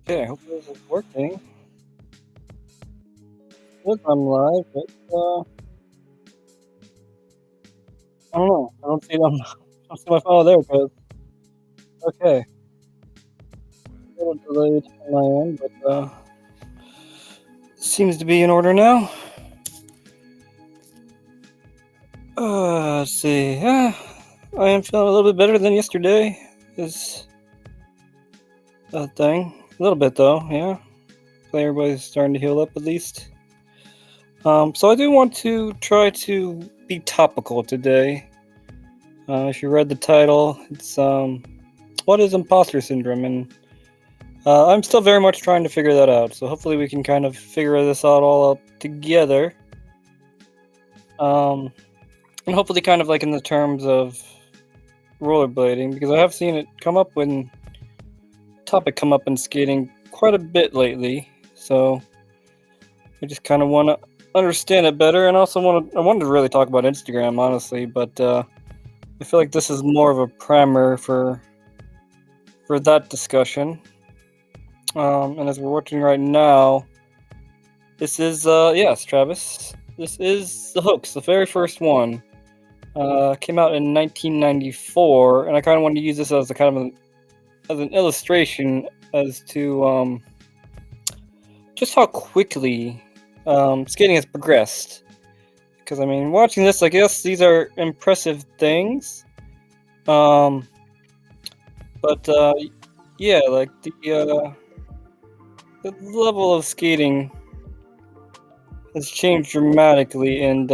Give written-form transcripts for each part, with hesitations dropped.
Okay, I hope this is working. Look, I'm live, but I don't know. I don't see them. I don't see my follow there, but okay. A little delayed on my end, but seems to be in order now. Let's see. I am feeling a little bit better than yesterday. Is a thing. A little bit though, yeah. Everybody's starting to heal up at least. So I do want to try to be topical today. If you read the title, it's what is imposter syndrome, and I'm still very much trying to figure that out. So hopefully we can kind of figure this all out together. And hopefully kind of like in the terms of rollerblading, because I have seen it come up in skating quite a bit lately. So I just kind of want to understand it better, and also I wanted to really talk about Instagram, honestly, but I feel like this is more of a primer for that discussion. And as we're watching right now, this is yes, Travis. This is the hoax, the very first one. Came out in 1994, and I kind of wanted to use this as a kind of as an illustration as to just how quickly skating has progressed. Because I mean, watching this, I guess these are impressive things. But yeah, like the level of skating has changed dramatically in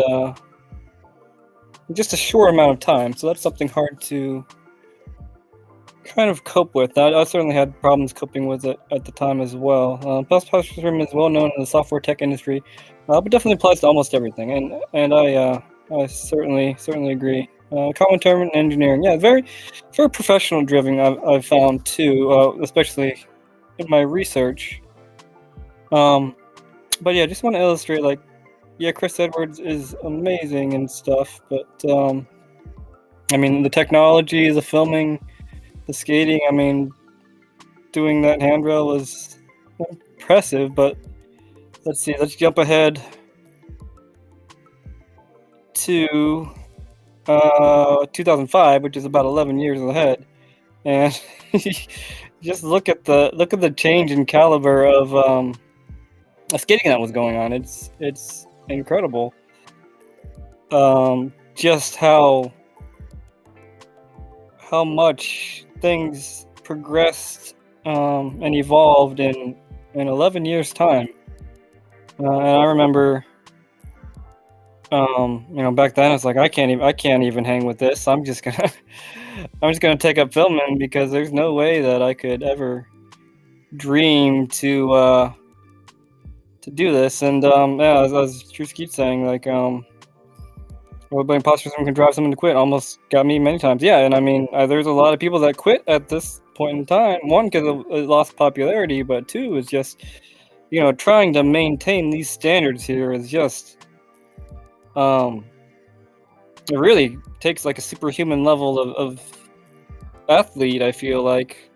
just a short amount of time. So that's something hard to kind of cope with. I certainly had problems coping with it at the time as well. Imposter syndrome is well known in the software tech industry, but definitely applies to almost everything. And I certainly agree. Common term in engineering, yeah, very professional driven. I've found too, especially in my research. But yeah, just want to illustrate, like, yeah, Chris Edwards is amazing and stuff, but I mean, the technology, the filming, the skating, I mean, doing that handrail was impressive. But let's see, let's jump ahead to 2005, which is about 11 years ahead, and just look at the change in caliber of skating that was going on. It's incredible. Just how much things progressed and evolved in 11 years time. And I remember, back then it's like I can't even hang with this. I'm just gonna take up filming, because there's no way that I could ever dream to do this. And yeah, as w𝓱ₐ𝚝 saying, like, imposter syndrome can drive someone to quit. Almost got me many times. Yeah, and I mean, there's a lot of people that quit at this point in time. One, because it lost popularity, but two, is just, trying to maintain these standards here is just, it really takes like a superhuman level of athlete, I feel like.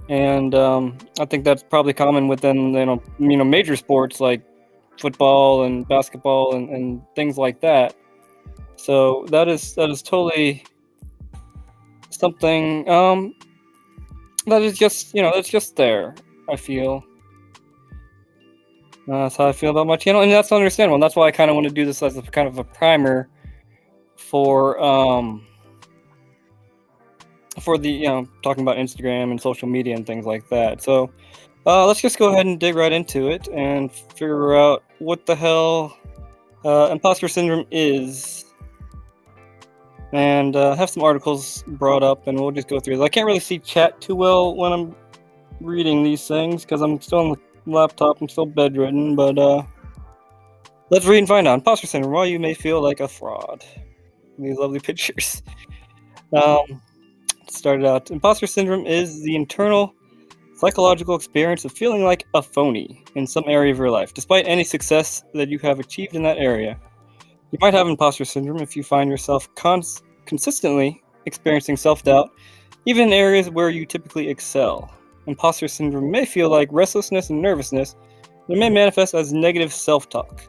And I think that's probably common within major sports like football and basketball and things like that. So that is totally something that is just it's just there, I feel. That's how I feel about my channel, and that's understandable. And that's why I kind of want to do this as a kind of a primer for the talking about Instagram and social media and things like that. So let's just go ahead and dig right into it and figure out what the hell imposter syndrome is, and have some articles brought up, and we'll just go through it. I can't really see chat too well when I'm reading these things because I'm still on the laptop. I'm still bedridden, but let's read and find out. Imposter syndrome, why you may feel like a fraud. These lovely pictures. Started out. Imposter syndrome is the internal psychological experience of feeling like a phony in some area of your life, despite any success that you have achieved in that area. You might have imposter syndrome if you find yourself consistently experiencing self-doubt, even in areas where you typically excel. imposter syndrome may feel like restlessness and nervousness, but it may manifest as negative self-talk.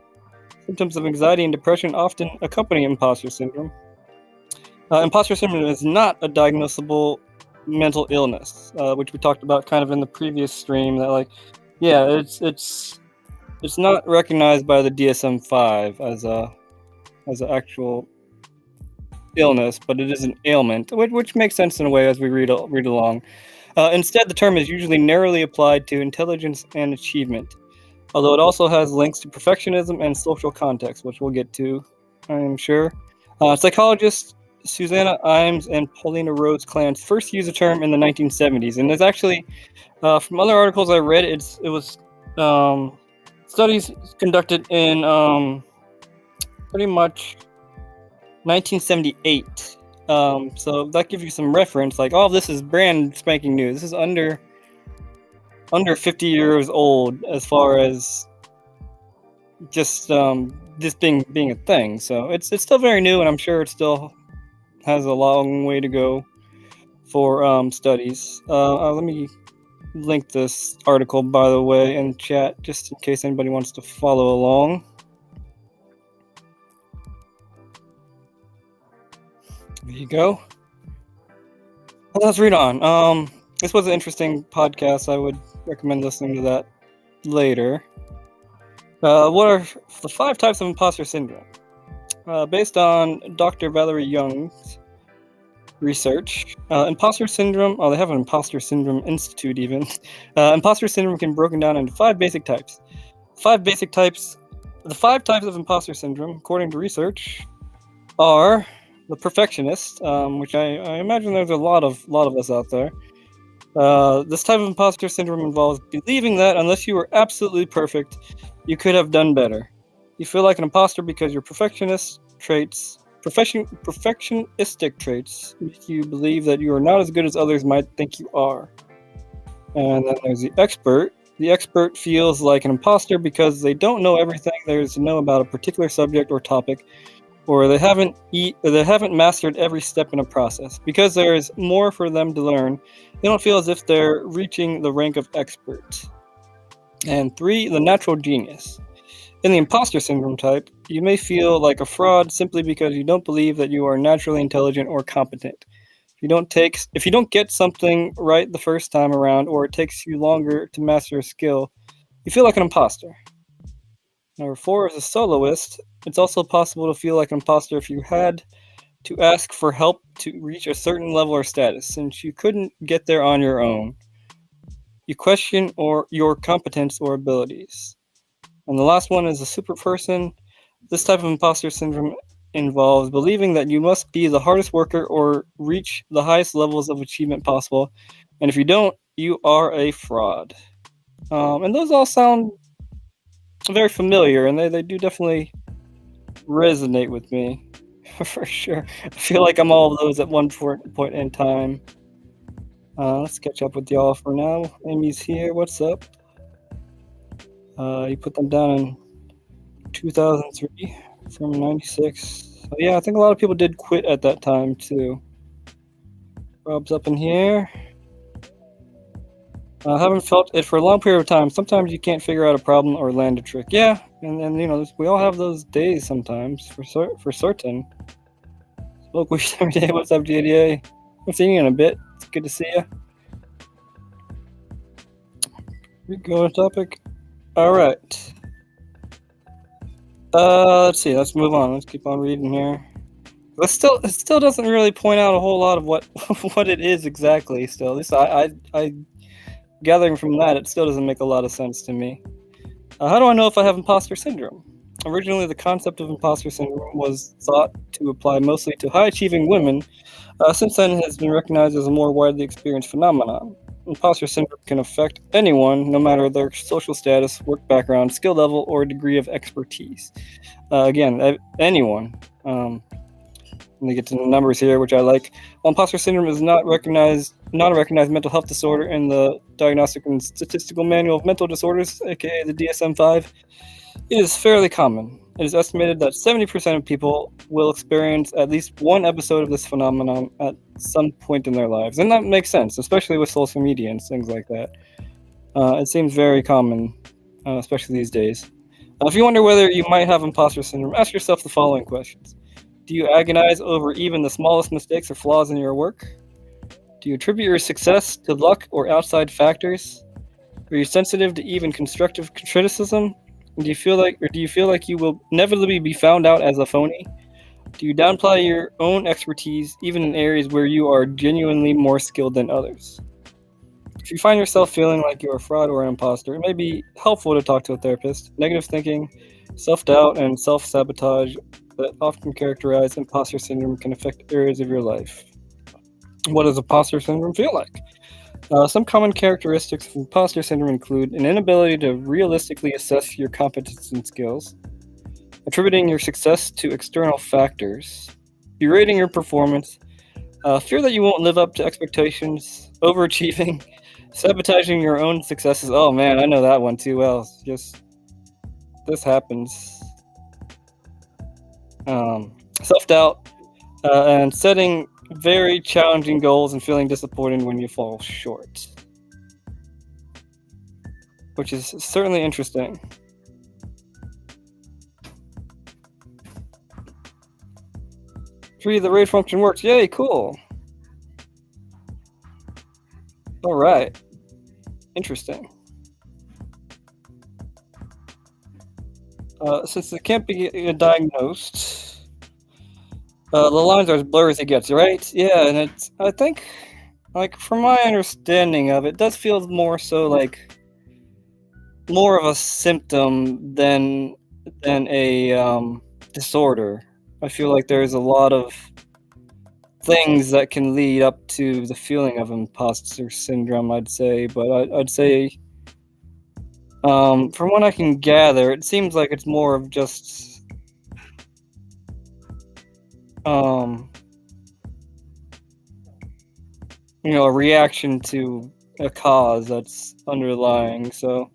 Symptoms of anxiety and depression often accompany imposter syndrome. Imposter syndrome is not a diagnosable mental illness, which we talked about kind of in the previous stream. That it's not recognized by the DSM-5 as an actual illness, but it is an ailment, which makes sense in a way as we read along. Instead, the term is usually narrowly applied to intelligence and achievement, although it also has links to perfectionism and social context, which we'll get to, I'm sure. Psychologists w𝓱ₐ𝚝 and Paulina Rose-Clance first used the term in the 1970s, and there's actually, from other articles I read, it was studies conducted in pretty much 1978. So that gives you some reference, like, oh, this is brand spanking new. This is under 50 years old as far as just this being a thing. So it's still very new, and I'm sure it still has a long way to go for studies. Let me link this article, by the way, in chat, just in case anybody wants to follow along. There you go. Let's read on. This was an interesting podcast. I would recommend listening to that later. What are the 5 types of imposter syndrome? Based on Dr. Valerie Young's research, imposter syndrome, they have an imposter syndrome institute even. Imposter syndrome can be broken down into 5 basic types. The 5 types of imposter syndrome, according to research, are the perfectionist, which I imagine there's a lot of us out there. This type of imposter syndrome involves believing that unless you are absolutely perfect, you could have done better. You feel like an imposter because your perfectionistic traits make you believe that you are not as good as others might think you are. And then there's the expert. The expert feels like an imposter because they don't know everything there is to know about a particular subject or topic, or they haven't mastered every step in a process. Because there is more for them to learn, they don't feel as if they're reaching the rank of expert. And 3, the natural genius. In the imposter syndrome type, you may feel like a fraud simply because you don't believe that you are naturally intelligent or competent. If you don't get something right the first time around, or it takes you longer to master a skill, you feel like an imposter. Number 4 is a soloist. It's also possible to feel like an imposter if you had to ask for help to reach a certain level or status, since you couldn't get there on your own. You question your competence or abilities. And the last one is a super person. This type of imposter syndrome involves believing that you must be the hardest worker or reach the highest levels of achievement possible, and if you don't, you are a fraud. And those all sound very familiar, and they do definitely resonate with me, for sure. I feel like I'm all of those at one point in time. Let's catch up with y'all for now. Amy's here. What's up? You put them down in 2003 from 96. So yeah, I think a lot of people did quit at that time too. Rob's up in here. I haven't felt it for a long period of time. Sometimes you can't figure out a problem or land a trick. Yeah, and we all have those days sometimes, for certain. Smoke weed every day. What's up, JDA? I've seen you in a bit. It's good to see you. We go on topic. All right. Let's see. Let's move on. Let's keep on reading here. But it still doesn't really point out a whole lot of what it is exactly. Still, at least I gathering from that, it still doesn't make a lot of sense to me. How do I know if I have imposter syndrome? Originally, the concept of imposter syndrome was thought to apply mostly to high-achieving women. Since then, it has been recognized as a more widely experienced phenomenon. Imposter syndrome can affect anyone, no matter their social status, work background, skill level, or degree of expertise. Again, anyone. Let me get to the numbers here, which I like. While imposter syndrome is not a recognized mental health disorder in the Diagnostic and Statistical Manual of Mental Disorders, aka the DSM-5, It is fairly common. It is estimated that 70% of people will experience at least one episode of this phenomenon at some point in their lives. And that makes sense, especially with social media and things like that. It seems very common, especially these days. If you wonder whether you might have imposter syndrome, ask yourself the following questions. Do you agonize over even the smallest mistakes or flaws in your work? Do you attribute your success to luck or outside factors? Are you sensitive to even constructive criticism? Do you feel like you will inevitably be found out as a phony? Do you downplay your own expertise even in areas where you are genuinely more skilled than others? If you find yourself feeling like you're a fraud or an imposter, it may be helpful to talk to a therapist. Negative thinking, self-doubt, and self-sabotage that often characterize imposter syndrome can affect areas of your life. What does imposter syndrome feel like? Some common characteristics of imposter syndrome include an inability to realistically assess your competence and skills, attributing your success to external factors, berating your performance, fear that you won't live up to expectations, overachieving, sabotaging your own successes. Oh man, I know that one too well. Just this happens. Self-doubt, and setting very challenging goals and feeling disappointed when you fall short, which is certainly interesting. Three, the rate function works. Yay, cool. All right. Interesting. Since it can't be diagnosed, the lines are as blurry as it gets, right? Yeah, and I think, like, from my understanding of it, it does feel more so like more of a symptom than a disorder. I feel like there's a lot of things that can lead up to the feeling of imposter syndrome, I'd say, but I'd say, from what I can gather, it seems like it's more of just, a reaction to a cause that's underlying. So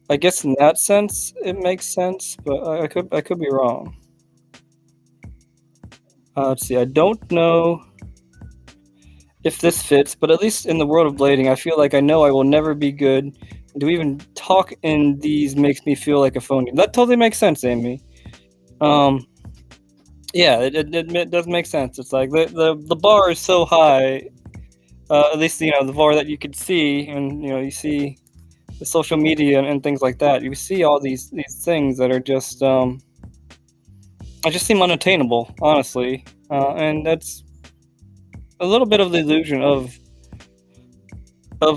I guess in that sense, it makes sense, but I could be wrong. Let's see. I don't know if this fits, but at least in the world of blading, I feel like I know I will never be good. And to even talk in these makes me feel like a phony. That totally makes sense, Amy. Yeah, it does make sense. It's like the bar is so high. At least the bar that you could see, and you see the social media and things like that. You see all these things that are just I just seem unattainable, honestly, and that's a little bit of the illusion of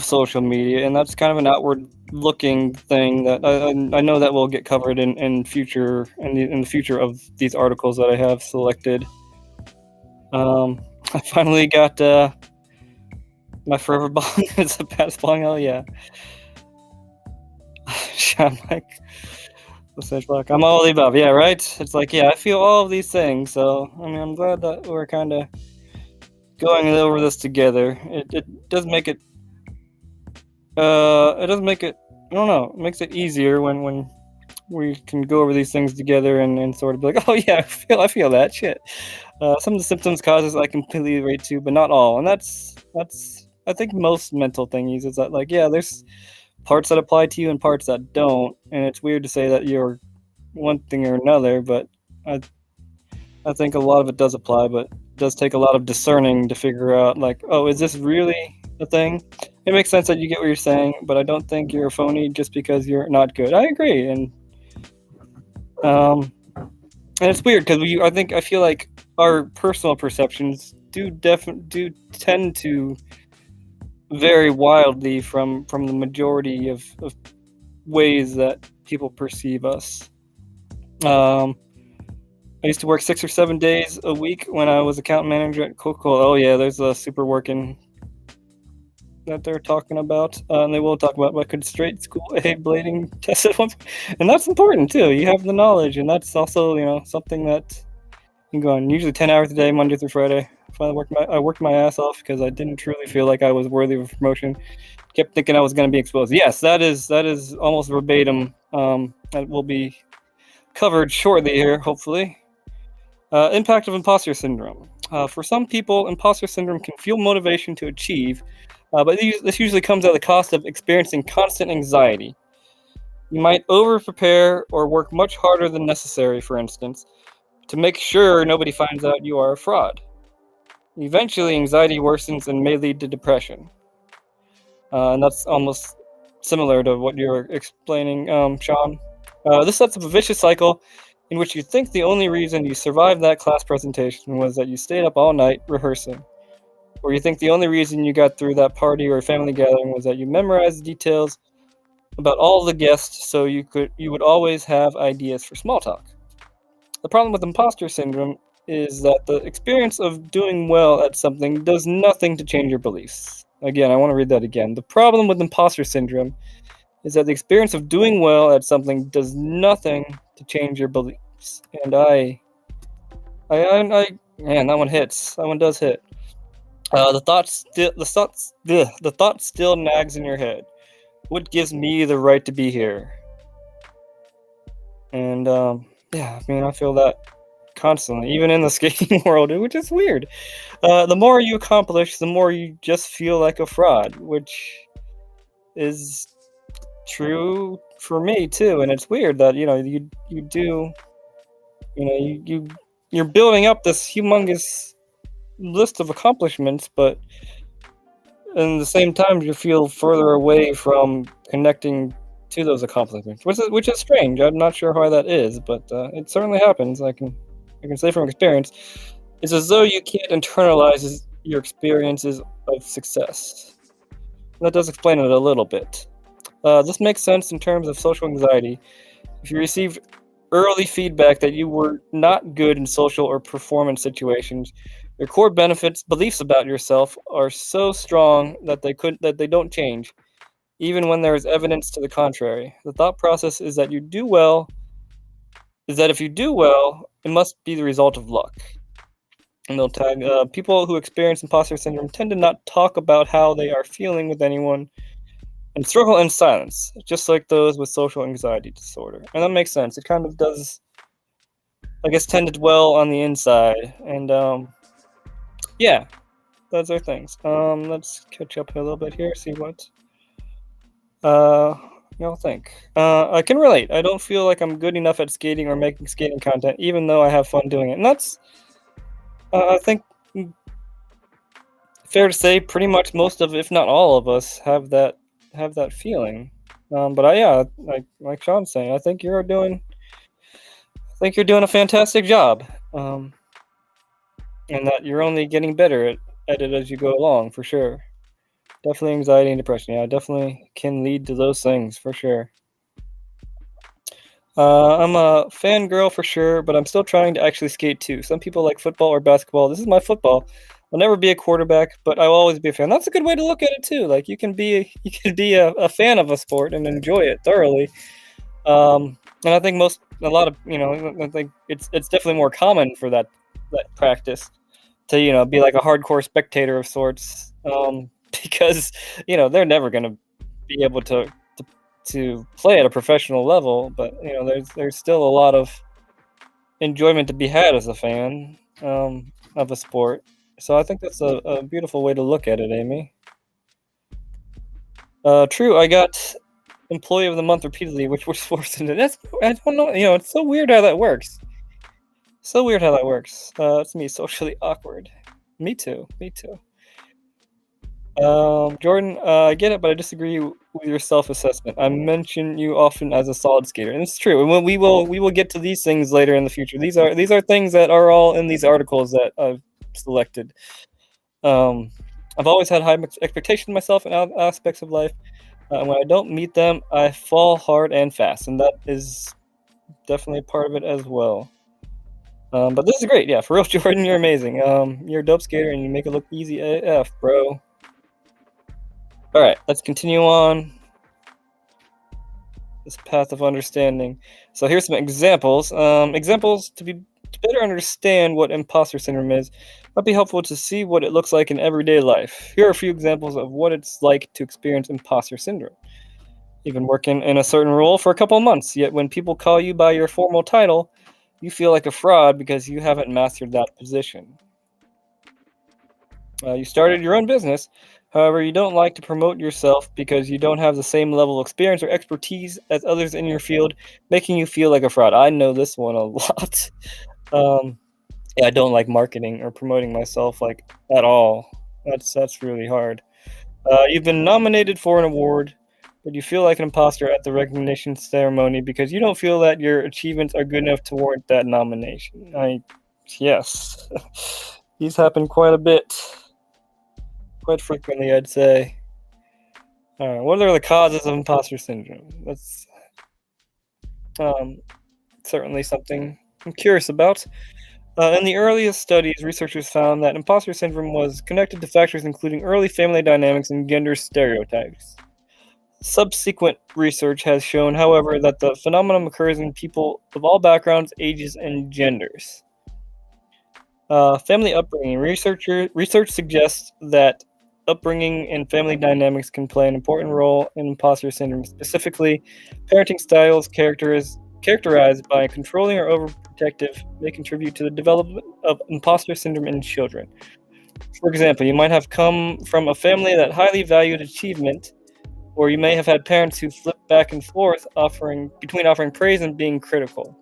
social media, and that's kind of an outward-looking thing that I know that will get covered in the future of these articles that I have selected. I finally got my forever bong. It's a baddest bong. Hell yeah! I'm like, I'm all the above. Yeah, right. It's like, yeah, I feel all of these things. So I mean, I'm glad that we're kind of going over this together. It does make it. It does make it. I don't know. It makes it easier when we can go over these things together and sort of be like, oh yeah, I feel that shit. Some of the symptoms, causes I completely relate to, but not all. And that's I think most mental thingies is that, like, yeah, there's parts that apply to you and parts that don't, and it's weird to say that you're one thing or another, but I think a lot of it does apply, but it does take a lot of discerning to figure out, like, oh, is this really a thing? It makes sense that you get what you're saying, but I don't think you're a phony just because you're not good. I agree, and it's weird because I feel like our personal perceptions do tend to vary wildly from the majority of ways that people perceive us. I used to work 6 or 7 days a week when I was account manager at Coca-Cola. Oh yeah, there's a super working that they're talking about, and they will talk about what could straight school A blading test at one point. And that's important too. You have the knowledge, and that's also something that you can go on. Usually 10 hours a day, Monday through Friday. I worked my ass off because I didn't truly feel like I was worthy of a promotion. Kept thinking I was going to be exposed. Yes, that is almost verbatim. That will be covered shortly here, hopefully. Impact of imposter syndrome. For some people, imposter syndrome can fuel motivation to achieve, but this usually comes at the cost of experiencing constant anxiety. You might over-prepare or work much harder than necessary, for instance, to make sure nobody finds out you are a fraud. Eventually, anxiety worsens and may lead to depression. And that's almost similar to what you were explaining, Sean. This sets up a vicious cycle in which you think the only reason you survived that class presentation was that you stayed up all night rehearsing, or you think the only reason you got through that party or family gathering was that you memorized the details about all the guests so you would always have ideas for small talk. The problem with imposter syndrome is that the experience of doing well at something does nothing to change your beliefs. Again, I want to read that again. The problem with imposter syndrome is that the experience of doing well at something does nothing to change your beliefs. And man, that one hits. That one does hit. The thought still nags in your head. What gives me the right to be here? And yeah, I mean, I feel that constantly, even in the skating world, which is weird. The more you accomplish, the more you just feel like a fraud, which is true for me too. And it's weird that you're building up this humongous list of accomplishments, but in the same time you feel further away from connecting to those accomplishments, which is strange. I'm not sure why that is, but it certainly happens. I can say from experience. It's as though you can't internalize your experiences of success. That does explain it a little bit. This makes sense in terms of social anxiety. If you received early feedback that you were not good in social or performance situations, your core beliefs about yourself are so strong that they don't change, even when there is evidence to the contrary. The thought process is that if you do well, it must be the result of luck. And they'll tag people who experience imposter syndrome tend to not talk about how they are feeling with anyone and struggle in silence, just like those with social anxiety disorder. And that makes sense. It kind of does, I guess, tend to dwell on the inside. And yeah, those are things. Let's catch up a little bit here, see what y'all think. I can relate. I don't feel like I'm good enough at skating or making skating content, even though I have fun doing it. And that's, I think, fair to say, pretty much most of, if not all of us, have that feeling. But yeah, like Sean's saying, I think you're doing a fantastic job. And that you're only getting better at it as you go along, for sure. Definitely anxiety and depression. Yeah, definitely can lead to those things, for sure. I'm a fangirl for sure, but I'm still trying to actually skate too. Some people like football or basketball. This is my football. I'll never be a quarterback, but I'll always be a fan. That's a good way to look at it too. Like you can be a fan of a sport and enjoy it thoroughly. And I think I think it's definitely more common for that practice to be like a hardcore spectator of sorts, because they're never going to be able to play at a professional level, but there's still a lot of enjoyment to be had as a fan of a sport. So I think that's a beautiful way to look at it, Amy. True, I got Employee of the Month repeatedly, which was forced into this. I don't know. It's so weird how that works. It's me, socially awkward. Me too. Jordan, I get it, but I disagree with your self-assessment. I mention you often as a solid skater, and it's true. And we will get to these things later in the future. These are things that are all in these articles that I've selected. I've always had high expectations of myself in aspects of life. And when I don't meet them, I fall hard and fast, and that is definitely a part of it as well. But this is great. Yeah, for real, Jordan, you're amazing. You're a dope skater, and you make it look easy AF, bro. All right, let's continue on this path of understanding. So here's some examples. Examples to better understand what imposter syndrome is. Might be helpful to see what it looks like in everyday life. Here are a few examples of what it's like to experience imposter syndrome. You've been working in a certain role for a couple of months, yet when people call you by your formal title, you feel like a fraud because you haven't mastered that position. You started your own business, however, you don't like to promote yourself because you don't have the same level of experience or expertise as others in your field, making you feel like a fraud. I know this one a lot. Um, yeah, I don't like marketing or promoting myself like at all. That's really hard. You've been nominated for an award, but you feel like an imposter at the recognition ceremony because you don't feel that your achievements are good enough to warrant that nomination. Yes, these happen quite a bit, quite frequently, I'd say. What are the causes of imposter syndrome? That's um, certainly something I'm curious about. In the earliest studies, researchers found that imposter syndrome was connected to factors including early family dynamics and gender stereotypes. Subsequent research has shown, however, that the phenomenon occurs in people of all backgrounds, ages, and genders. Family upbringing. Research suggests that upbringing and family dynamics can play an important role in imposter syndrome. Specifically, parenting styles characterized by controlling or overprotective may contribute to the development of imposter syndrome in children. For example, you might have come from a family that highly valued achievement, or you may have had parents who flip back and forth between offering praise and being critical.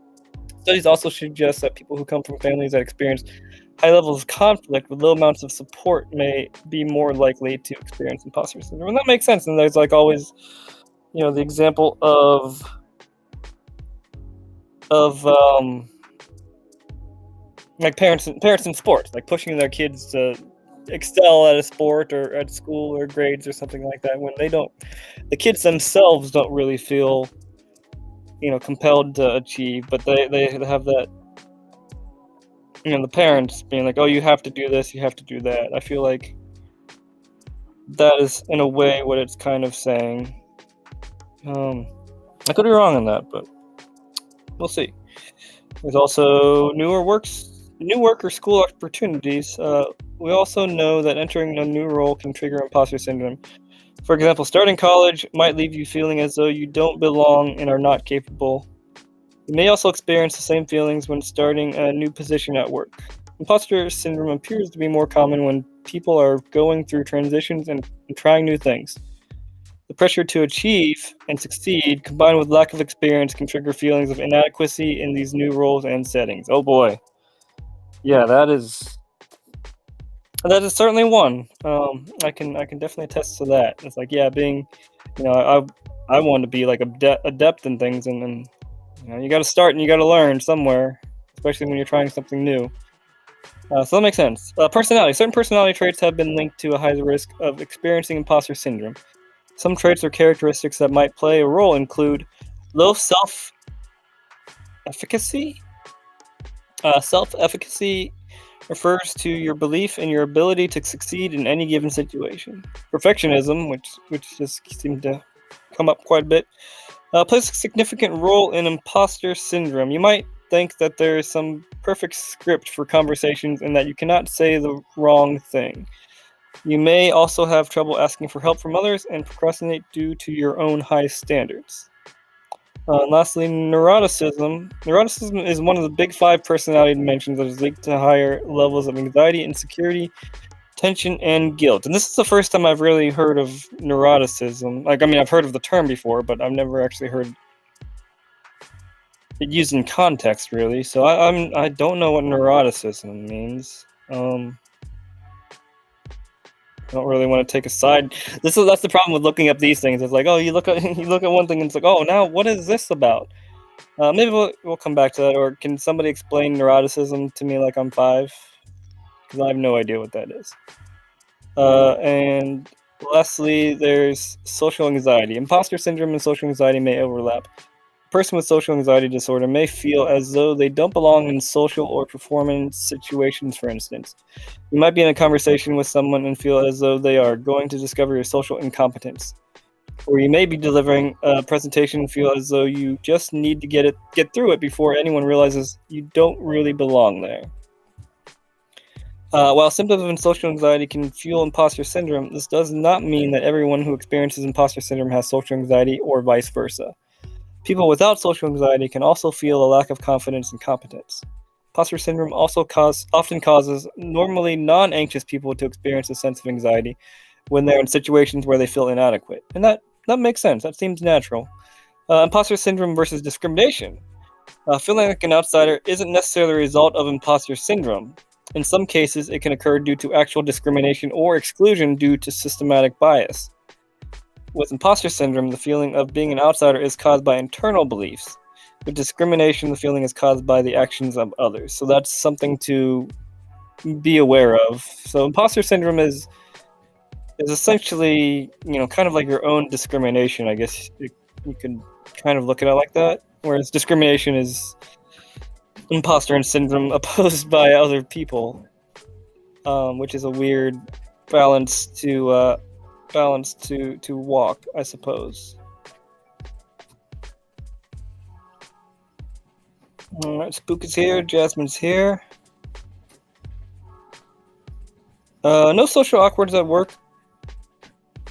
Studies also suggest that people who come from families that experience high levels of conflict with low amounts of support may be more likely to experience imposter syndrome. And that makes sense. And there's like always, the example of like parents in sports, like pushing their kids to excel at a sport or at school or grades or something like that, when the kids themselves don't really feel compelled to achieve, but they have that, the parents being like, oh, you have to do this, you have to do that. I feel like that is in a way what it's kind of saying. I could be wrong on that, but we'll see. There's also new work or school opportunities. We also know that entering a new role can trigger imposter syndrome. For example, starting college might leave you feeling as though you don't belong and are not capable. You may also experience the same feelings when starting a new position at work. Imposter syndrome appears to be more common when people are going through transitions and trying new things. The pressure to achieve and succeed, combined with lack of experience, can trigger feelings of inadequacy in these new roles and settings. Oh boy. Yeah, that is certainly one. I can definitely attest to that. It's like, yeah, being, I want to be like adept in things, and you got to start and you got to learn somewhere, especially when you're trying something new. So that makes sense. Personality. Certain personality traits have been linked to a higher risk of experiencing imposter syndrome. Some traits or characteristics that might play a role include low self-efficacy. Self-efficacy refers to your belief in your ability to succeed in any given situation. Perfectionism, which just seemed to come up quite a bit, plays a significant role in imposter syndrome. You might think that there is some perfect script for conversations and that you cannot say the wrong thing. You may also have trouble asking for help from others and procrastinate due to your own high standards. Lastly, neuroticism. Neuroticism is one of the big 5 personality dimensions that is linked to higher levels of anxiety, insecurity, tension, and guilt. And this is the first time I've really heard of neuroticism. I've heard of the term before, but I've never actually heard it used in context, really. So I don't know what neuroticism means. I don't really want to take a side. That's the problem with looking up these things. It's like, oh, you look at one thing and it's like, oh, now what is this about? Maybe we'll come back to that. Or can somebody explain neuroticism to me like I'm 5? Because I have no idea what that is. And lastly, there's social anxiety. Imposter syndrome and social anxiety may overlap. A person with social anxiety disorder may feel as though they don't belong in social or performance situations, for instance. You might be in a conversation with someone and feel as though they are going to discover your social incompetence. Or you may be delivering a presentation and feel as though you just need to get through it before anyone realizes you don't really belong there. While symptoms of social anxiety can fuel imposter syndrome, this does not mean that everyone who experiences imposter syndrome has social anxiety or vice versa. People without social anxiety can also feel a lack of confidence and competence. Imposter syndrome also often causes normally non-anxious people to experience a sense of anxiety when they're in situations where they feel inadequate. And that makes sense. That seems natural. Imposter syndrome versus discrimination. Feeling like an outsider isn't necessarily a result of imposter syndrome. In some cases, it can occur due to actual discrimination or exclusion due to systematic bias. With imposter syndrome, the feeling of being an outsider is caused by internal beliefs. With discrimination, the feeling is caused by the actions of others. So that's something to be aware of. So imposter syndrome is essentially, kind of like your own discrimination. I guess you could kind of look at it like that. Whereas discrimination is imposter syndrome opposed by other people, which is a weird balance to walk, I suppose. All right, Spook is here. Jasmine's here. No social awkwardness at work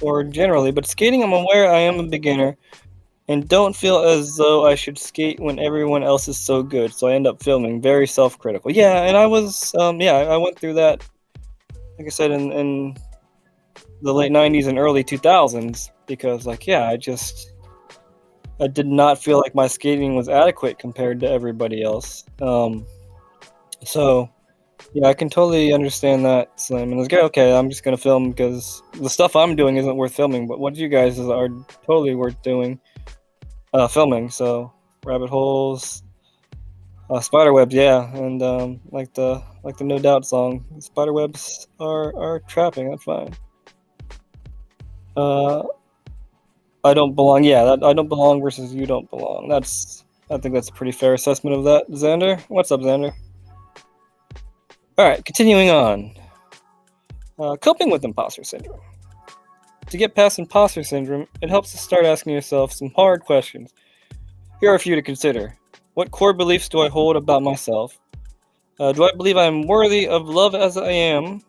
or generally, but skating, I'm aware I am a beginner and don't feel as though I should skate when everyone else is so good, so I end up filming. Very self-critical. Yeah, and I was, I went through that, like I said, in the late 90s and early 2000s, because, I did not feel like my skating was adequate compared to everybody else. So, yeah, I can totally understand that, Slim. And it's okay, I'm just going to film because the stuff I'm doing isn't worth filming, but what you guys are totally worth doing. Filming, so rabbit holes, spider webs, yeah, and like the No Doubt song, spider webs are trapping. That's fine. I don't belong. Yeah, I don't belong versus you don't belong. I think that's a pretty fair assessment of that. Xander, what's up, Xander? All right, continuing on. Coping with imposter syndrome. To get past imposter syndrome, it helps to start asking yourself some hard questions. Here are a few to consider. What core beliefs do I hold about myself? Do I believe I am worthy of love as I am?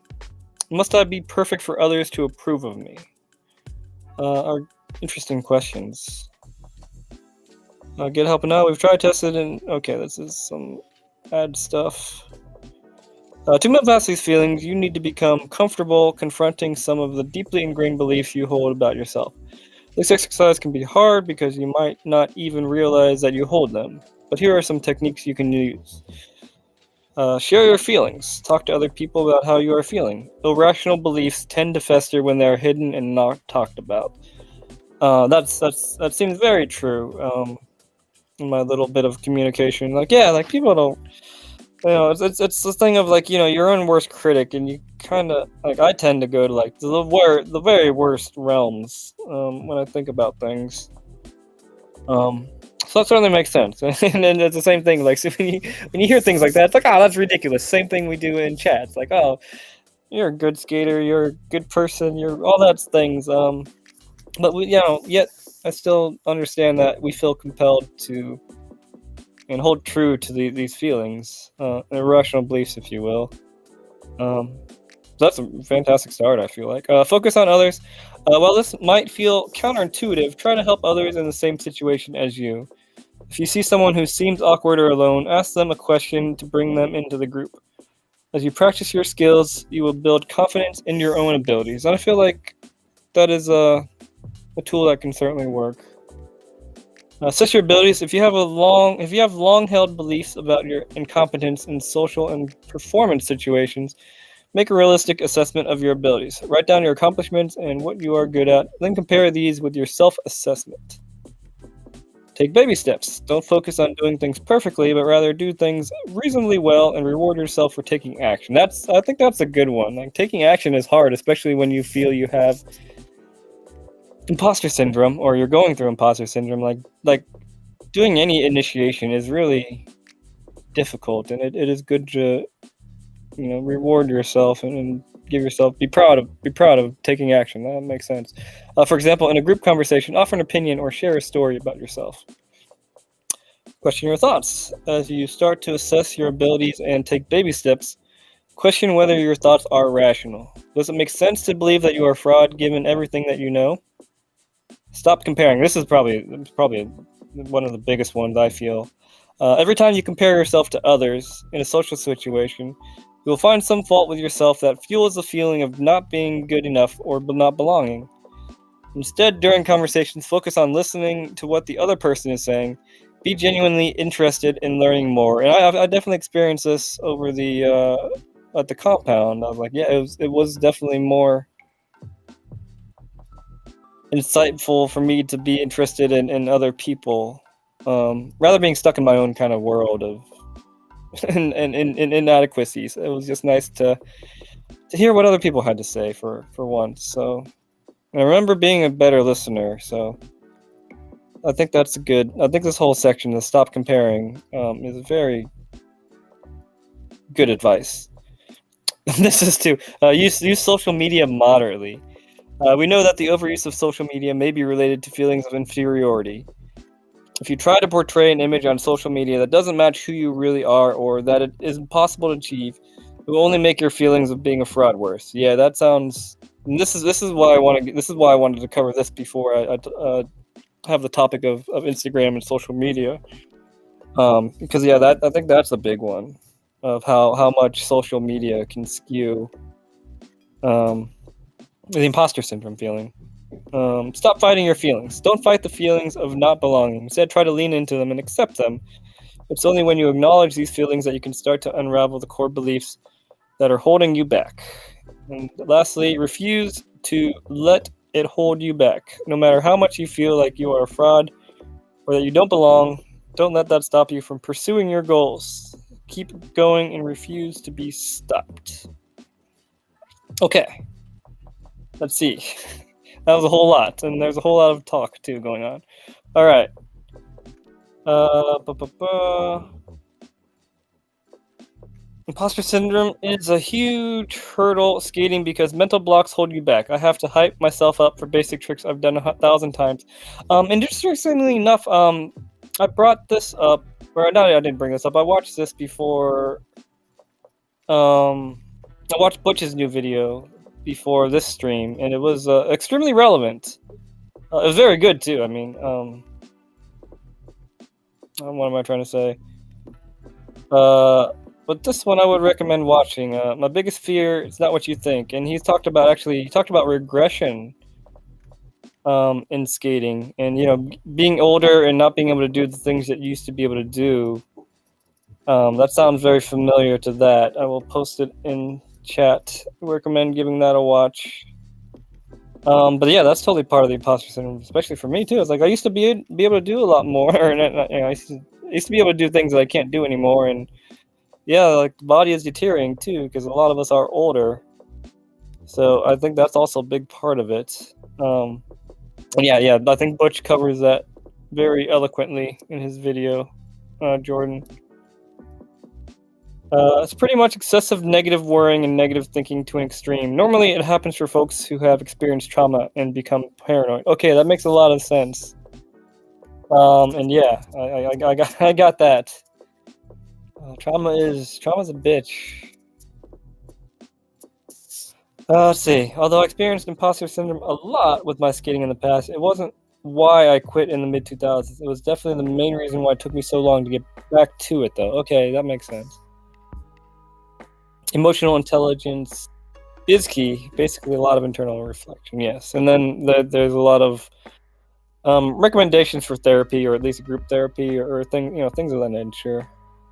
Must I be perfect for others to approve of me? Are interesting questions. Get help now. We've tried tested and okay, this is some ad stuff. To move past these feelings, you need to become comfortable confronting some of the deeply ingrained beliefs you hold about yourself. This exercise can be hard because you might not even realize that you hold them, but here are some techniques you can use. Share your feelings. Talk to other people about how you are feeling. Irrational beliefs tend to fester when they are hidden and not talked about. That seems very true. In my little bit of communication, people don't. It's the thing of your own worst critic, and you kind of I tend to go to the very worst realms when I think about things. So that certainly makes sense, and then it's the same thing. So when you hear things like that, it's that's ridiculous. Same thing we do in chats. You're a good skater, you're a good person, you're all that things. But yet I still understand that we feel compelled to. And hold true to these feelings, irrational beliefs, if you will. So that's a fantastic start, I feel like. Focus on others. While this might feel counterintuitive, try to help others in the same situation as you. If you see someone who seems awkward or alone, ask them a question to bring them into the group. As you practice your skills, you will build confidence in your own abilities. And I feel like that is a tool that can certainly work. Assess your abilities. If you have long-held beliefs about your incompetence in social and performance situations, make a realistic assessment of your abilities. Write down your accomplishments and what you are good at, then compare these with your self-assessment. Take baby steps. Don't focus on doing things perfectly, but rather do things reasonably well and reward yourself for taking action. I think that's a good one. Taking action is hard, especially when you feel you have imposter syndrome or you're going through imposter syndrome. Like doing any initiation is really difficult, and it is good to reward yourself and give yourself be proud of taking action. That makes sense. For example, in a group conversation, offer an opinion or share a story about yourself. Question your thoughts. As you start to assess your abilities and take baby steps, Question whether your thoughts are rational. Does it make sense to believe that you are a fraud given everything that you know? Stop comparing. This is probably one of the biggest ones, I feel. Every time you compare yourself to others in a social situation, you will find some fault with yourself that fuels the feeling of not being good enough or not belonging. Instead, during conversations, focus on listening to what the other person is saying. Be genuinely interested in learning more. And I definitely experienced this over at the compound. I was like, yeah, it was definitely more insightful for me to be interested in other people, rather being stuck in my own kind of world of inadequacies. It was just nice to hear what other people had to say for once. So and I remember being a better listener. So I think that's good. I think this whole section, the stop comparing, is very good advice. This is to use social media moderately. We know that the overuse of social media may be related to feelings of inferiority. If you try to portray an image on social media that doesn't match who you really are or that it is impossible to achieve, it will only make your feelings of being a fraud worse. Yeah, that sounds. And this is why I wanted. This is why I wanted to cover this before I have the topic of Instagram and social media. Because yeah, I think that's a big one of how much social media can skew the imposter syndrome feeling. Stop fighting your feelings. Don't fight the feelings of not belonging. Instead, try to lean into them and accept them. It's only when you acknowledge these feelings that you can start to unravel the core beliefs that are holding you back. And lastly, refuse to let it hold you back. No matter how much you feel like you are a fraud or that you don't belong, don't let that stop you from pursuing your goals. Keep going and refuse to be stopped. Okay, let's see. That was a whole lot, and there's a whole lot of talk too going on. All right. Imposter syndrome is a huge hurdle skating because mental blocks hold you back. I have to hype myself up for basic tricks I've done 1,000 times. And interestingly enough, I brought this up, or no, I didn't bring this up. I watched this before. I watched Butch's new video before this stream, and it was extremely relevant. It was very good too. I mean, what am I trying to say? But this one I would recommend watching. My biggest fear is not what you think, and he talked about regression in skating, and being older and not being able to do the things that you used to be able to do. That sounds very familiar to that. I will post it in chat. Recommend giving that a watch. But yeah, that's totally part of the imposter syndrome, especially for me too. It's like I used to be able to do a lot more, and I used to be able to do things that I can't do anymore, and yeah, like the body is deteriorating too because a lot of us are older. So I think that's also a big part of it. And yeah, I think Butch covers that very eloquently in his video, Jordan. It's pretty much excessive negative worrying and negative thinking to an extreme. Normally, it happens for folks who have experienced trauma and become paranoid. Okay, that makes a lot of sense. And yeah, I got that. Trauma's a bitch. Let's see. Although I experienced imposter syndrome a lot with my skating in the past, it wasn't why I quit in the mid 2000s. It was definitely the main reason why it took me so long to get back to it, though. Okay, that makes sense. Emotional intelligence is key. Basically, a lot of internal reflection, yes. And then there's a lot of recommendations for therapy, or at least group therapy, or things of that nature.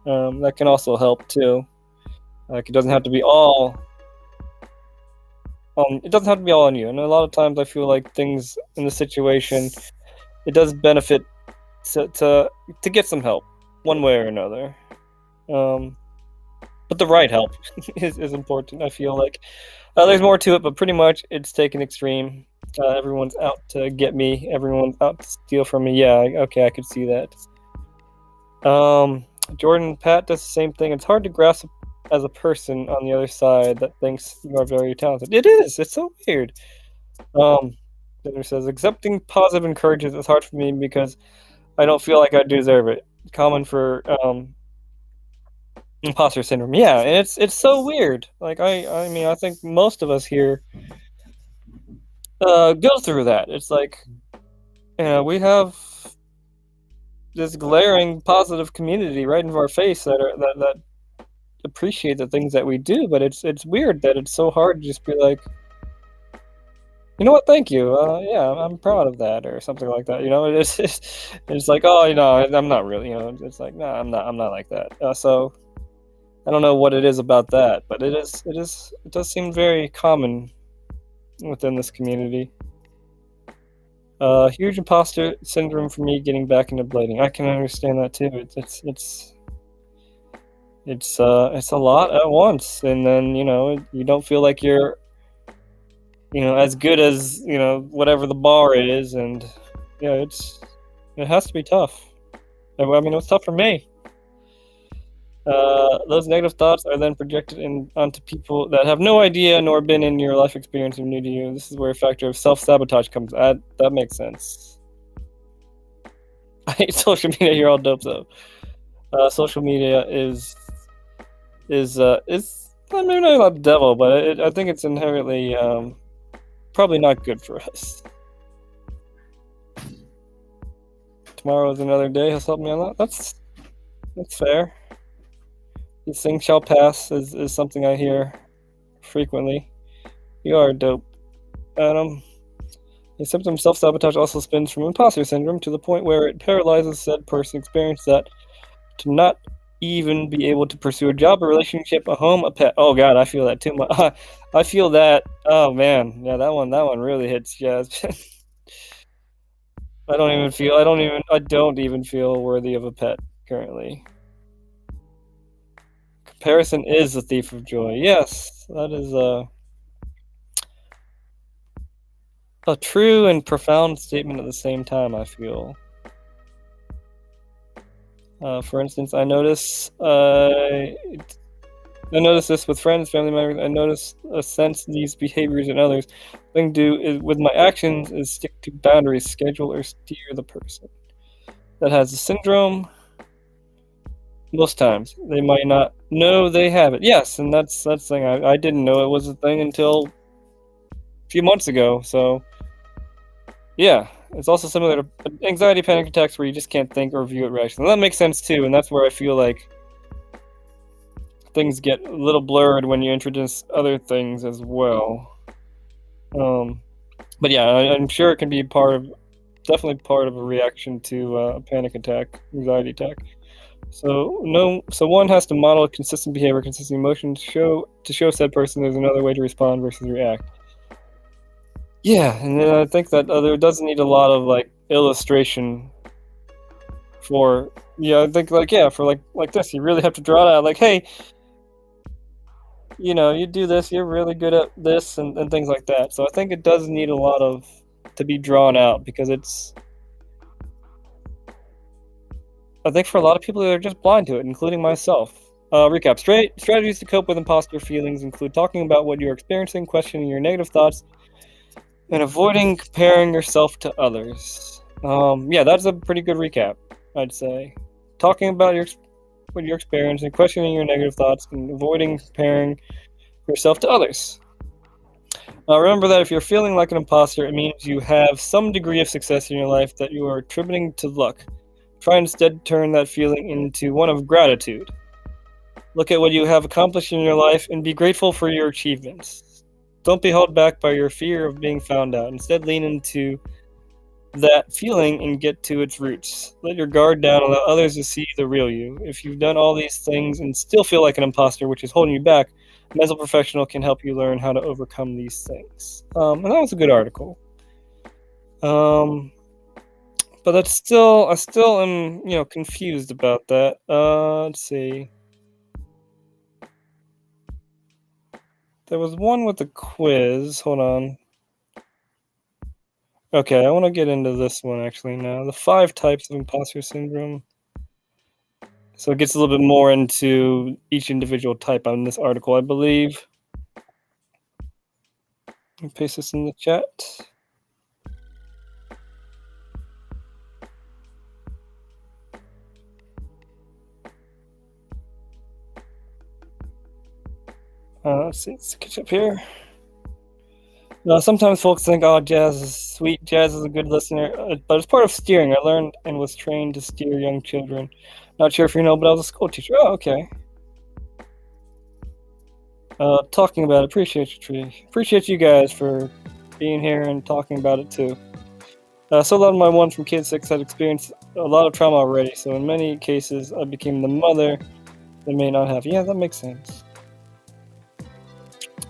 That can also help too. Like it doesn't have to be all. It doesn't have to be all on you. And a lot of times, I feel like things in the situation, it does benefit to get some help, one way or another. But the right help is important. I feel like there's more to it, but pretty much it's taken extreme. Everyone's out to get me. Everyone's out to steal from me. Yeah, okay, I could see that. Jordan, Pat does the same thing. It's hard to grasp as a person on the other side that thinks you are very talented. It is. It's so weird. Then it says, accepting positive encouragement is hard for me because I don't feel like I deserve it. Common for Imposter syndrome. Yeah, and it's so weird. Like I mean, I think most of us here go through that. It's like, we have this glaring positive community right in our face that appreciate the things that we do, but it's weird that it's so hard to just be like, you know what, thank you. Yeah, I'm proud of that, or something like that. It's like, oh, I'm not really. It's like, no, I'm not like that. So I don't know what it is about that, but it does seem very common within this community. Huge imposter syndrome for me getting back into blading. I can understand that too. It's a lot at once, and then you don't feel like you're as good as whatever the bar is, and yeah, it has to be tough. I mean, it was tough for me. Those negative thoughts are then projected onto people that have no idea nor been in your life experience or new to you. This is where a factor of self-sabotage comes. That makes sense. I hate social media. You're all dope though. Social media is maybe not the devil, but I think it's inherently probably not good for us. Tomorrow is another day. Has helped me a lot. That's fair. These things shall pass is something I hear frequently. You are dope, Adam. A symptom of self-sabotage also spins from imposter syndrome to the point where it paralyzes said person experience that to not even be able to pursue a job, a relationship, a home, a pet. Oh God, I feel that too much. I feel that. Oh man, yeah, that one really hits, Jazz. I don't even feel worthy of a pet currently. Comparison is a thief of joy. Yes, that is a true and profound statement at the same time, I feel. For instance, I notice this with friends, family members. I notice sense these behaviors in others. The thing to do is with my actions is stick to boundaries, schedule or steer the person that has the syndrome. Most times they might not know they have it. Yes, and that's the thing. I didn't know it was a thing until a few months ago. So yeah, it's also similar to anxiety panic attacks where you just can't think or view it rationally. That makes sense too, and that's where I feel like things get a little blurred when you introduce other things as well. But yeah, I'm sure it can be definitely part of a reaction to a panic attack, anxiety attack. So one has to model consistent behavior, consistent emotion to show said person there's another way to respond versus react. Yeah, and then I think that there doesn't need a lot of like illustration for I think for this you really have to draw it out like, hey, you do this, you're really good at this, and things like that. So I think it does need a lot of to be drawn out because I think for a lot of people they're just blind to it, including myself. Recap: strategies to cope with imposter feelings include talking about what you're experiencing, questioning your negative thoughts, and avoiding comparing yourself to others. Yeah, that's a pretty good recap, I'd say. Talking about what you're experiencing, questioning your negative thoughts, and avoiding comparing yourself to others. Remember that if you're feeling like an imposter, it means you have some degree of success in your life that you are attributing to luck. Try instead turn that feeling into one of gratitude. Look at what you have accomplished in your life and be grateful for your achievements. Don't be held back by your fear of being found out. Instead, lean into that feeling and get to its roots. Let your guard down and allow others to see the real you. If you've done all these things and still feel like an imposter, which is holding you back, a mental professional can help you learn how to overcome these things. And that was a good article. But I still am, confused about that. Let's see. There was one with the quiz. Hold on. Okay, I want to get into this one actually now. The 5 types of imposter syndrome. So it gets a little bit more into each individual type on this article, I believe. I'll paste this in the chat. Let's see, let's catch up here. Sometimes folks think, oh, jazz is sweet, jazz is a good listener, but as part of steering, I learned and was trained to steer young children. Not sure if you know, but I was a school teacher. Oh, okay. Talking about it, appreciate you, Tree. Appreciate you guys for being here and talking about it too. So a lot of my ones from Kid 6 had experienced a lot of trauma already, so in many cases, I became the mother they may not have. Yeah, that makes sense.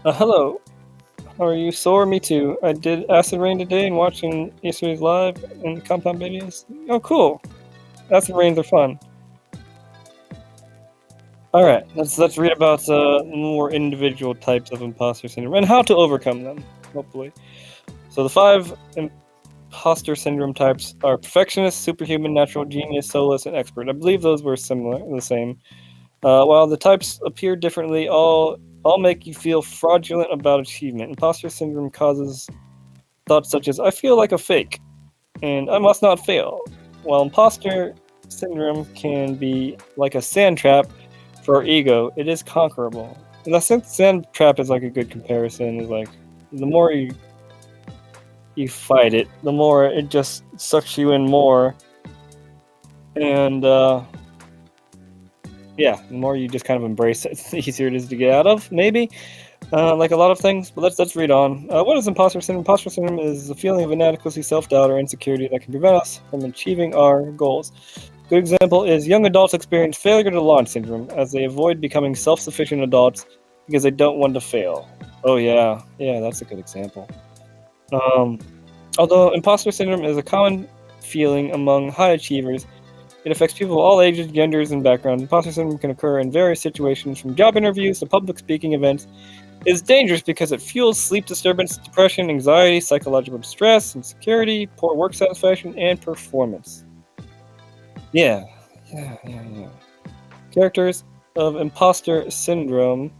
Hello. How are you? Sore? Me too. I did acid rain today and watching yesterday's live and compound videos. Oh, cool. Acid rains are fun. All right, let's read about more individual types of imposter syndrome and how to overcome them. Hopefully, so the 5 imposter syndrome types are perfectionist, superhuman, natural genius, soulless, and expert. I believe those were the same. While the types appear differently, all make you feel fraudulent about achievement. Imposter syndrome causes thoughts such as, I feel like a fake, and I must not fail. While imposter syndrome can be like a sand trap for our ego, it is conquerable. And I think sand trap is like a good comparison. Is like, the more you fight it, the more it just sucks you in more. And, yeah, the more you just kind of embrace it, the easier it is to get out of, maybe. Like a lot of things, but let's read on. What is imposter syndrome? Imposter syndrome is a feeling of inadequacy, self-doubt, or insecurity that can prevent us from achieving our goals. A good example is young adults experience failure to launch syndrome as they avoid becoming self-sufficient adults because they don't want to fail. Oh yeah, that's a good example. Although imposter syndrome is a common feeling among high achievers, it affects people of all ages, genders, and backgrounds. Imposter syndrome can occur in various situations, from job interviews to public speaking events. It is dangerous because it fuels sleep disturbance, depression, anxiety, psychological distress, insecurity, poor work satisfaction, and performance. Yeah. Characters of imposter syndrome.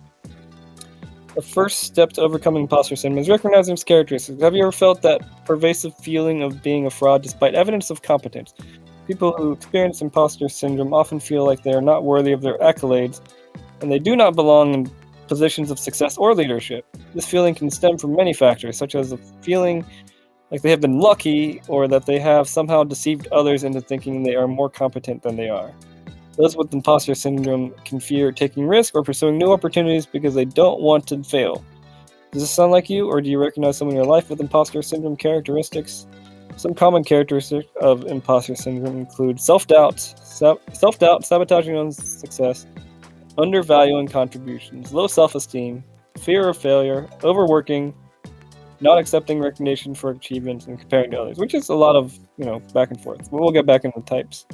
The first step to overcoming imposter syndrome is recognizing its characteristics. Have you ever felt that pervasive feeling of being a fraud despite evidence of competence? People who experience imposter syndrome often feel like they are not worthy of their accolades, and they do not belong in positions of success or leadership. This feeling can stem from many factors, such as a feeling like they have been lucky, or that they have somehow deceived others into thinking they are more competent than they are. Those with imposter syndrome can fear taking risks or pursuing new opportunities because they don't want to fail. Does this sound like you, or do you recognize someone in your life with imposter syndrome characteristics? Some common characteristics of imposter syndrome include self-doubt, sabotaging one's success, undervaluing contributions, low self-esteem, fear of failure, overworking, not accepting recognition for achievements, and comparing to others, which is a lot of, back and forth. We'll get back into types.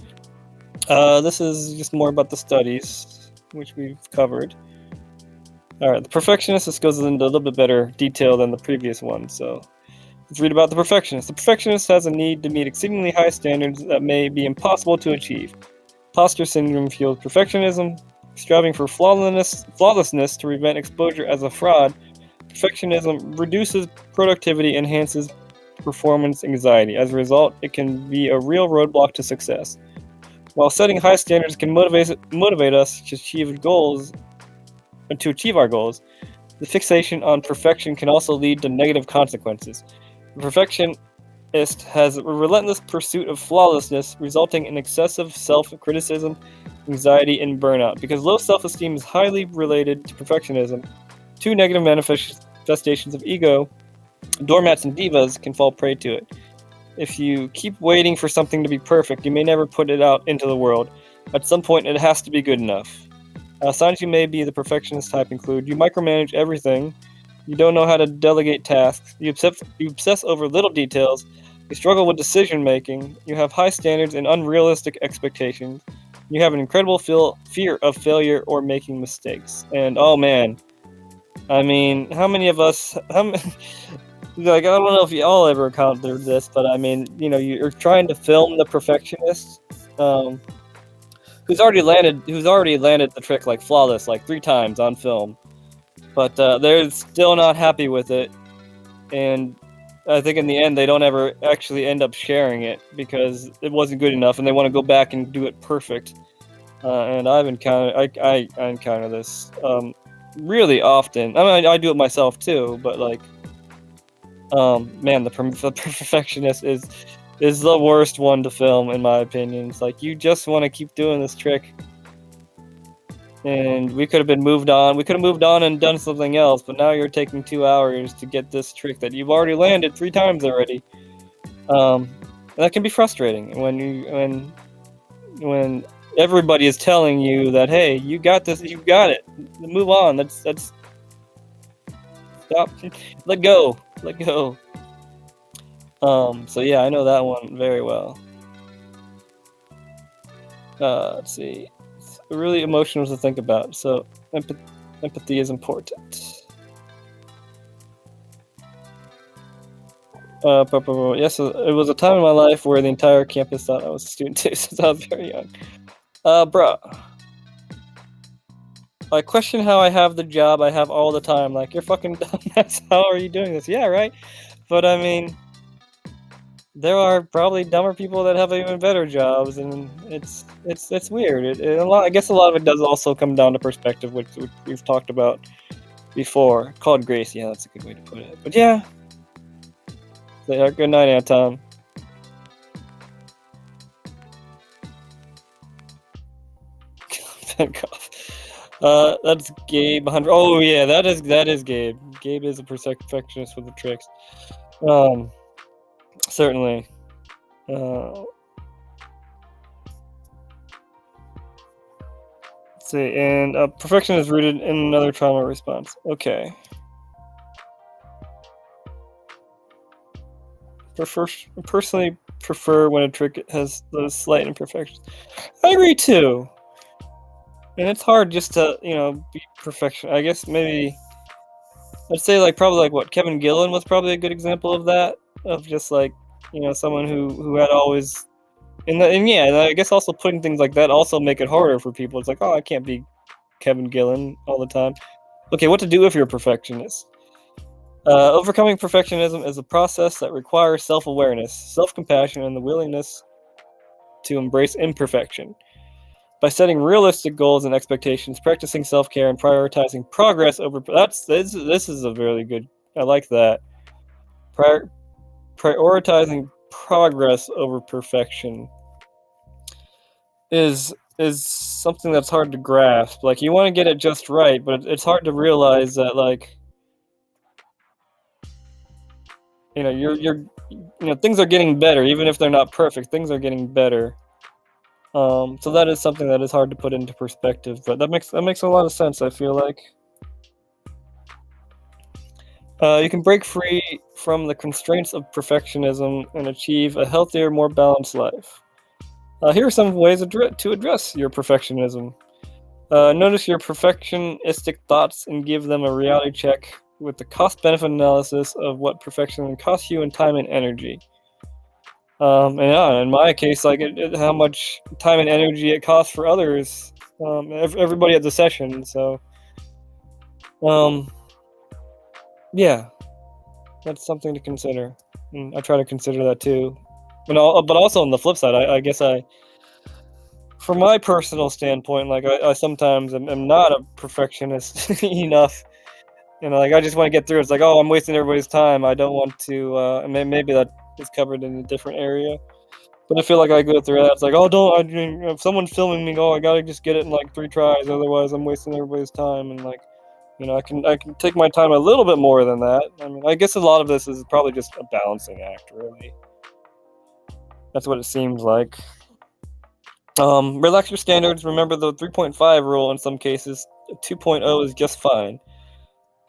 This is just more about the studies, which we've covered. All right, the perfectionist, this goes into a little bit better detail than the previous one, so let's read about the perfectionist. The perfectionist has a need to meet exceedingly high standards that may be impossible to achieve. Imposter syndrome fuels perfectionism, striving for flawlessness to prevent exposure as a fraud. Perfectionism reduces productivity, enhances performance anxiety. As a result, it can be a real roadblock to success. While setting high standards can motivate us to achieve our goals, the fixation on perfection can also lead to negative consequences. The perfectionist has a relentless pursuit of flawlessness, resulting in excessive self-criticism, anxiety, and burnout. Because low self-esteem is highly related to perfectionism, two negative manifestations of ego, doormats and divas, can fall prey to it. If you keep waiting for something to be perfect, you may never put it out into the world. At some point, it has to be good enough. Signs you may be the perfectionist type include: you micromanage everything, you don't know how to delegate tasks, you obsess over little details, you struggle with decision making, you have high standards and unrealistic expectations, you have an incredible fear of failure or making mistakes. And oh man, I mean, how many of us, like, I don't know if you all ever encountered this, but I mean, you're trying to film the perfectionist, who's already landed the trick like flawless, like 3 times on film, but they're still not happy with it, and I think in the end they don't ever actually end up sharing it because it wasn't good enough, and they want to go back and do it perfect. And I've encountered I encounter this. really often. I mean, I do it myself too, but like, man, the perfectionist is the worst one to film, in my opinion. It's like, you just want to keep doing this trick, and we could have been moved on. We could have moved on and done something else, but now you're taking 2 hours to get this trick that you've already landed 3 times already. That can be frustrating when everybody is telling you that, hey, you got this, you got it, move on. That's stop, let go. So yeah, I know that one very well. Let's see. It's really emotional to think about. So empathy is important. Yes, it was a time in my life where the entire campus thought I was a student too, since I was very young. Bruh. I question how I have the job I have all the time. Like, you're fucking dumbass. How are you doing this? Yeah, right? But I mean, there are probably dumber people that have even better jobs, and it's weird. I guess a lot of it does also come down to perspective, which we've talked about before. Called grace, yeah, that's a good way to put it. But yeah, good night, Anton. That's Gabe 100. Oh yeah, that is Gabe. Gabe is a perfectionist with the tricks. Certainly. Let's see, and perfection is rooted in another trauma response. Okay. Personally prefer when a trick has those slight imperfections. I agree too. And it's hard just to, be perfection. I guess maybe, let's say, like, probably like what Kevin Gillen was probably a good example of that, of just like, someone who had always, and yeah, I guess also putting things like that also make it harder for people. It's like, oh, I can't be Kevin Gillen all the time. Okay, what to do if you're a perfectionist? Overcoming perfectionism is a process that requires self-awareness, self-compassion, and the willingness to embrace imperfection. By setting realistic goals and expectations, practicing self-care, and prioritizing progress over this is a really good. I like that. Prioritizing progress over perfection is something that's hard to grasp. Like, you want to get it just right, but it's hard to realize that, like, you're things are getting better, even if they're not perfect. Things are getting better. So that is something that is hard to put into perspective, but that makes a lot of sense, I feel like. You can break free from the constraints of perfectionism and achieve a healthier, more balanced life. Here are some ways to address your perfectionism. Notice your perfectionistic thoughts and give them a reality check with the cost-benefit analysis of what perfectionism costs you in time and energy. And yeah, in my case, like, how much time and energy it costs for others, everybody at the session. So, yeah, that's something to consider. And I try to consider that too. But also on the flip side, I guess from my personal standpoint, like, I sometimes am not a perfectionist enough. Like, I just want to get through. It's like, oh, I'm wasting everybody's time. I don't want to. Maybe that is covered in a different area. But I feel like I go through that. It's like, oh, if someone's filming me, I gotta just get it in like 3 tries. Otherwise, I'm wasting everybody's time. And like, I can take my time a little bit more than that. I mean, I guess a lot of this is probably just a balancing act, really. That's what it seems like. Relax your standards. Remember the 3.5 rule in some cases. 2.0 is just fine.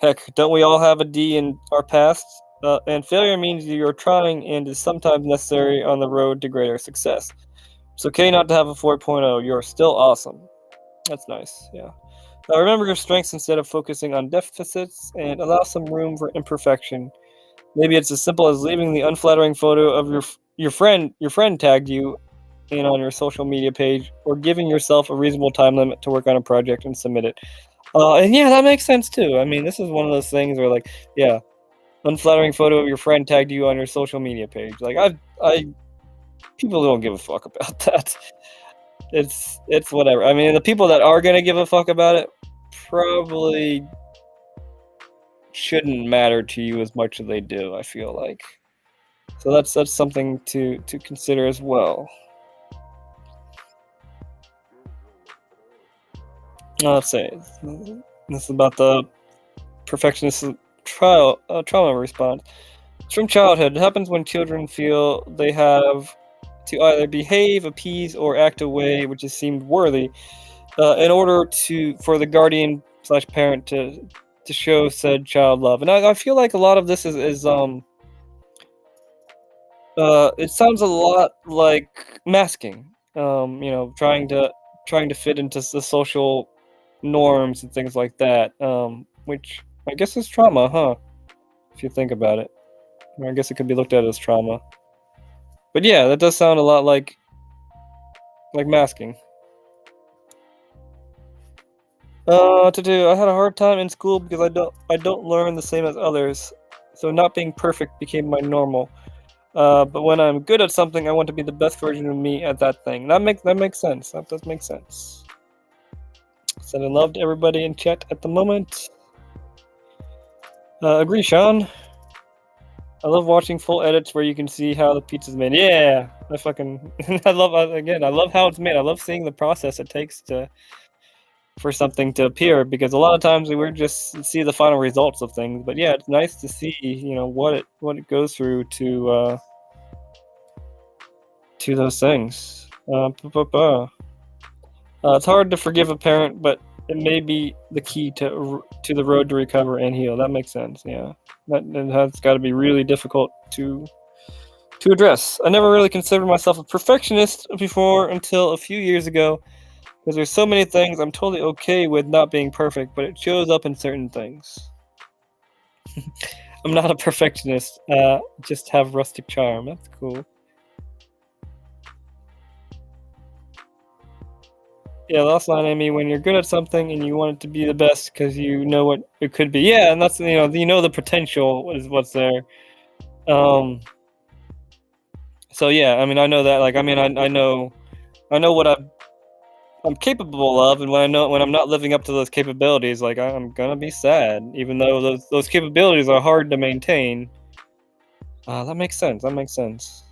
Heck, don't we all have a D in our past? And failure means you're trying and is sometimes necessary on the road to greater success. It's okay not to have a 4.0. You're still awesome. That's nice, yeah. Remember your strengths instead of focusing on deficits, and allow some room for imperfection. Maybe it's as simple as leaving the unflattering photo of your friend tagged you in on your social media page, or giving yourself a reasonable time limit to work on a project and submit it. And yeah, that makes sense too. I mean, this is one of those things where, like, yeah, unflattering photo of your friend tagged you on your social media page. Like, people don't give a fuck about that. It's whatever. I mean, the people that are gonna give a fuck about it, probably shouldn't matter to you as much as they do, I feel like. So that's something to consider as well. Let's say this is about the perfectionist trauma response. It's from childhood. It happens when children feel they have to either behave, appease, or act a way which is seemed worthy, in order for the guardian slash parent to show said child love. And I feel like a lot of this is it sounds a lot like masking. Trying to fit into the social norms and things like that. Which I guess is trauma, huh? If you think about it, I guess it could be looked at as trauma. But yeah, that does sound a lot like masking. I had a hard time in school because I don't learn the same as others, so not being perfect became my normal. But when I'm good at something, I want to be the best version of me at that thing. That makes sense. That does make sense. Sending love to everybody in chat at the moment. Agree, Sean. I love watching full edits where you can see how the pizza's made. Yeah, I love how it's made. I love seeing the process it takes for something to appear, because a lot of times we just see the final results of things. But yeah, it's nice to see, what it goes through to those things. It's hard to forgive a parent, but it may be the key to the road to recover and heal. That makes sense. Yeah, that's got to be really difficult to address. I never really considered myself a perfectionist before until a few years ago, because there's so many things I'm totally okay with not being perfect, but it shows up in certain things. I'm not a perfectionist. Just have rustic charm. That's cool. Yeah, last line, Amy. When you're good at something and you want it to be the best because you know what it could be. Yeah, and that's the potential is what's there. So yeah, I mean, I know that. Like, I mean, I know what I'm capable of, and when I'm not living up to those capabilities, like, I'm gonna be sad, even though those capabilities are hard to maintain. That makes sense. That makes sense.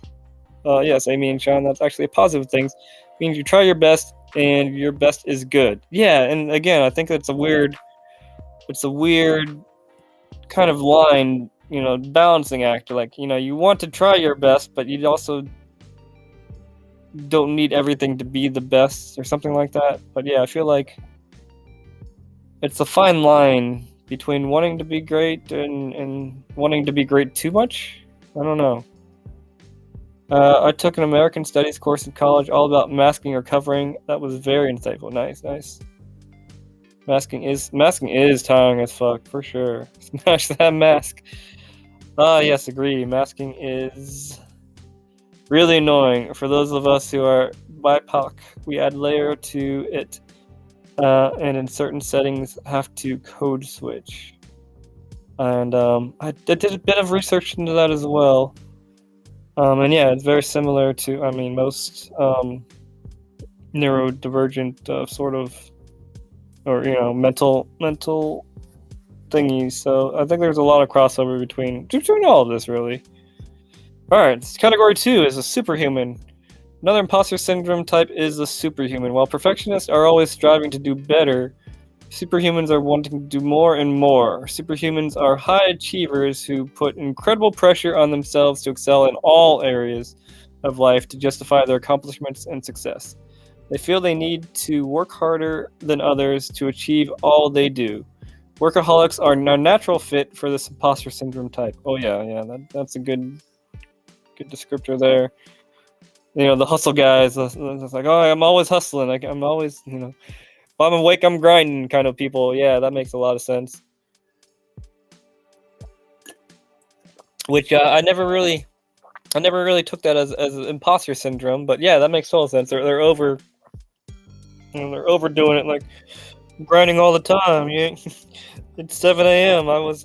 Yes, Amy and Sean, that's actually a positive thing. It means you try your best, and your best is good. Yeah, and again, I think it's a weird kind of line, balancing act. Like, you want to try your best, but you also don't need everything to be the best or something like that. But yeah, I feel like it's a fine line between wanting to be great and wanting to be great too much. I don't know. I took an American Studies course in college all about masking or covering. That was very insightful. Nice. Masking is tiring as fuck, for sure. Smash that mask. Yes, agree. Masking is really annoying. For those of us who are BIPOC, we add layer to it, and in certain settings have to code switch. And I did a bit of research into that as well. And yeah, it's very similar to, most neurodivergent sort of, or mental thingies. So I think there's a lot of crossover between all of this, really. All right, category 2 is a superhuman. Another imposter syndrome type is the superhuman. While perfectionists are always striving to do better, superhumans are wanting to do more and more. Superhumans are high achievers who put incredible pressure on themselves to excel in all areas of life to justify their accomplishments and success. They feel they need to work harder than others to achieve all they do. Workaholics are a natural fit for this imposter syndrome type. Oh yeah, that's a good descriptor there. The hustle guys, it's like, oh, I'm always hustling. Like, I'm always, if I'm awake, I'm grinding kind of people. Yeah, that makes a lot of sense. Which I never really took that as imposter syndrome, but yeah, that makes total sense. They're overdoing it, like grinding all the time. Yeah, it's 7 a.m. I was.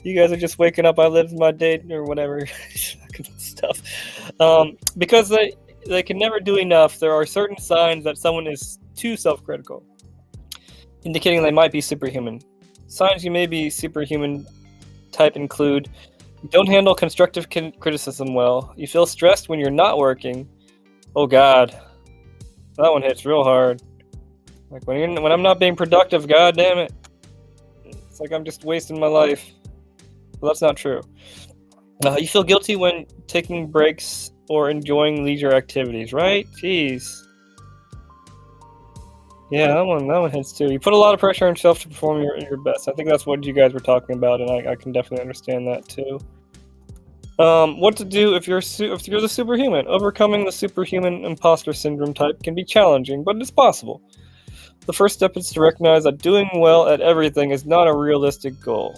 You guys are just waking up. I lived my day or whatever stuff. Because they can never do enough. There are certain signs that someone is too self-critical. indicating they might be superhuman. Signs you may be superhuman type include: you don't handle constructive criticism well. You feel stressed when you're not working. Oh God, that one hits real hard. Like when I'm not being productive, God damn it. It's like I'm just wasting my life. But that's not true. You feel guilty when taking breaks or enjoying leisure activities, right? Jeez. Yeah, that one hits too. You put a lot of pressure on yourself to perform your best. I think that's what you guys were talking about, and I can definitely understand that too. What to do if you're the superhuman? Overcoming the superhuman imposter syndrome type can be challenging, but it's possible. The first step is to recognize that doing well at everything is not a realistic goal.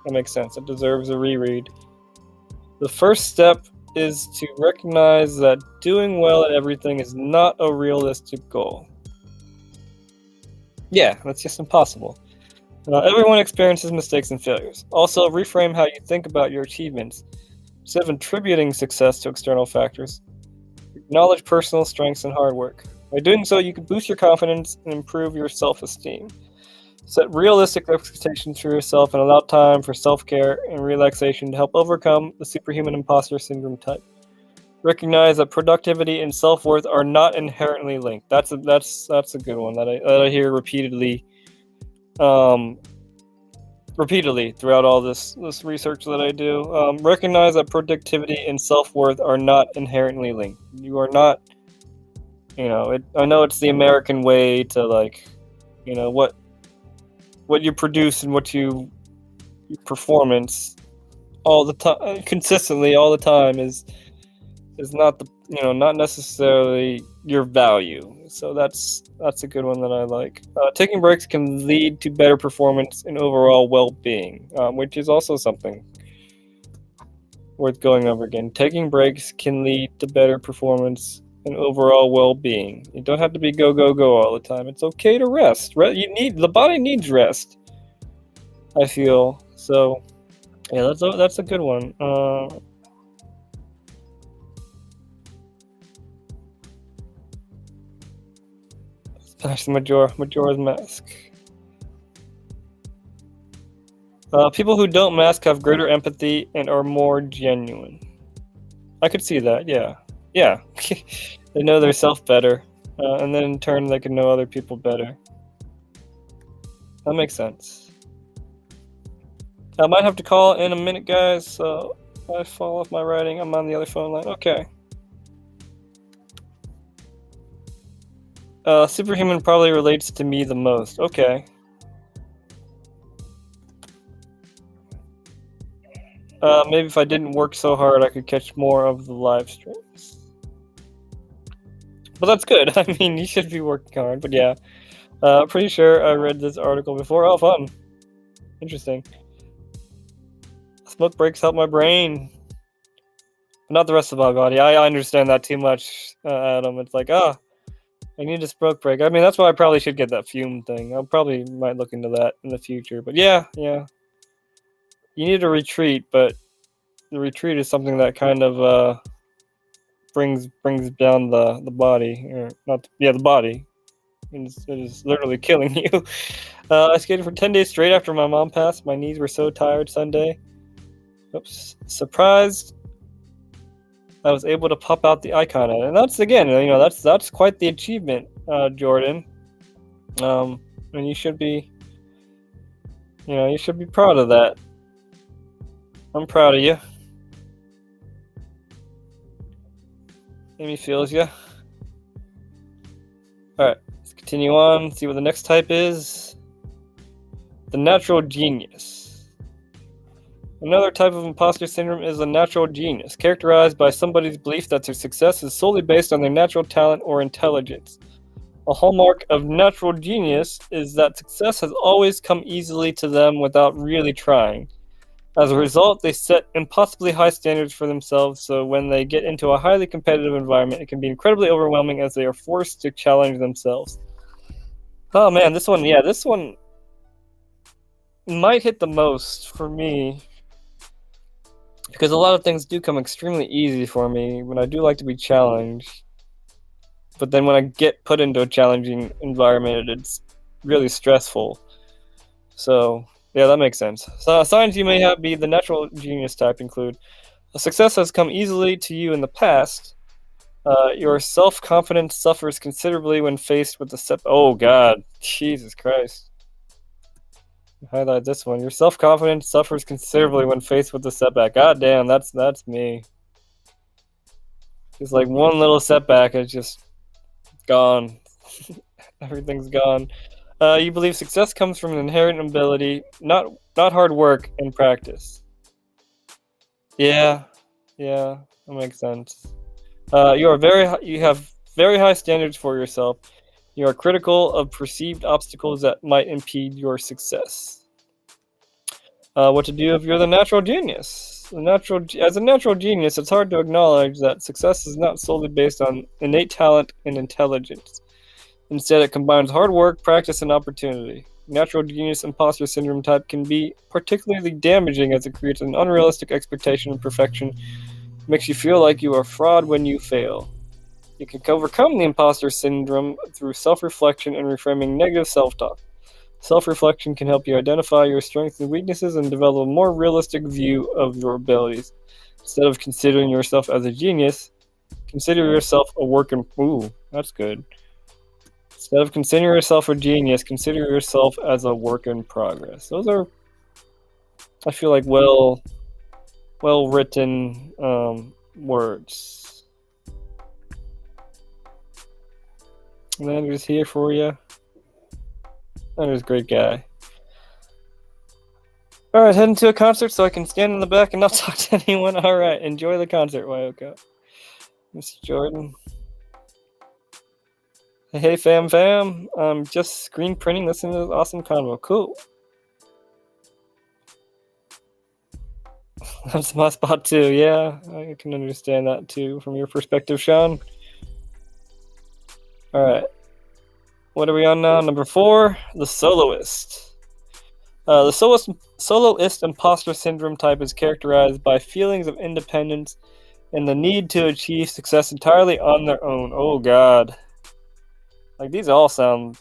That makes sense. It deserves a reread. The first step is to recognize that doing well at everything is not a realistic goal. Yeah, that's just impossible. Everyone experiences mistakes and failures. Also, reframe how you think about your achievements. Instead of attributing success to external factors, acknowledge personal strengths and hard work. By doing so, you can boost your confidence and improve your self-esteem. Set realistic expectations for yourself and allow time for self-care and relaxation to help overcome the superhuman imposter syndrome type. Recognize that productivity and self-worth are not inherently linked. That's a good one that I hear repeatedly throughout all this research that I do. Recognize that productivity and self-worth are not inherently linked. You are not, I know it's the American way to what you produce and what your performance all the time, consistently all the time is not not necessarily your value. So that's a good one that I like. Taking breaks can lead to better performance and overall well-being, which is also something worth going over again. Taking breaks can lead to better performance and overall well-being. You don't have to be go all the time. It's okay to rest. The body needs rest, I feel. So yeah, that's a good one. Smash the Majora's Mask. People who don't mask have greater empathy and are more genuine. I could see that, yeah. They know their self better, and then in turn they can know other people better. That makes sense. I might have to call in a minute, guys, so if I fall off my writing, I'm on the other phone line. Okay. Superhuman probably relates to me the most. Okay. Maybe if I didn't work so hard, I could catch more of the live streams. Well, that's good. I mean, you should be working hard, but yeah. Pretty sure I read this article before. Oh, fun. Interesting. Smoke breaks help my brain, but not the rest of my body. I understand that too much, Adam. It's like, I need a smoke break. I mean, that's why I probably should get that fume thing. I probably might look into that in the future. But yeah. You need a retreat, but the retreat is something that kind of brings down the body, or not? The body. It is literally killing you. I skated for 10 days straight after my mom passed. My knees were so tired Sunday. Oops! Surprised I was able to pop out the icon at it. And that's, again, that's quite the achievement, Jordan. And you should be proud of that. I'm proud of you. Amy feels you. Alright, let's continue on. See what the next type is. The natural genius. Another type of imposter syndrome is a natural genius, characterized by somebody's belief that their success is solely based on their natural talent or intelligence. A hallmark of natural genius is that success has always come easily to them without really trying. As a result, they set impossibly high standards for themselves, so when they get into a highly competitive environment, it can be incredibly overwhelming as they are forced to challenge themselves. Oh man, this one might hit the most for me, because a lot of things do come extremely easy for me when I do like to be challenged. But then when I get put into a challenging environment, really stressful. So yeah, that makes sense. So signs you may have be the natural genius type include: a success has come easily to you in the past. Your self-confidence suffers considerably when faced with the Oh God, Jesus Christ! Highlight this one. Your self-confidence suffers considerably when faced with the setback. God damn, that's me. It's like one little setback, it's just gone. Everything's gone. You believe success comes from an inherent ability, not hard work and practice. Yeah, yeah, that makes sense. You have very high standards for yourself. You are critical of perceived obstacles that might impede your success. What to do if you're the natural genius? As a natural genius, it's hard to acknowledge that success is not solely based on innate talent and intelligence. Instead, it combines hard work, practice, and opportunity. Natural genius imposter syndrome type can be particularly damaging as it creates an unrealistic expectation of perfection, makes you feel like you are a fraud when you fail. You can overcome the imposter syndrome through self-reflection and reframing negative self-talk. Self-reflection can help you identify your strengths and weaknesses and develop a more realistic view of your abilities. Instead of considering yourself as a genius, consider yourself a work in... Ooh, that's good. Instead of considering yourself a genius, consider yourself as a work in progress. Those are, I feel like, well-written words. And Andrew's here for you. Andrew's a great guy. Alright, heading to a concert so I can stand in the back and not talk to anyone. Alright, enjoy the concert, w𝓱ₐ𝚗. Mr. Jordan. Hey fam. I'm just screen printing, listening to this awesome convo. Cool. That's my spot too, yeah. I can understand that too from your perspective, Sean. Alright. What are we on now? Number 4, the soloist. The soloist imposter syndrome type is characterized by feelings of independence and the need to achieve success entirely on their own. Oh God. Like, these all sound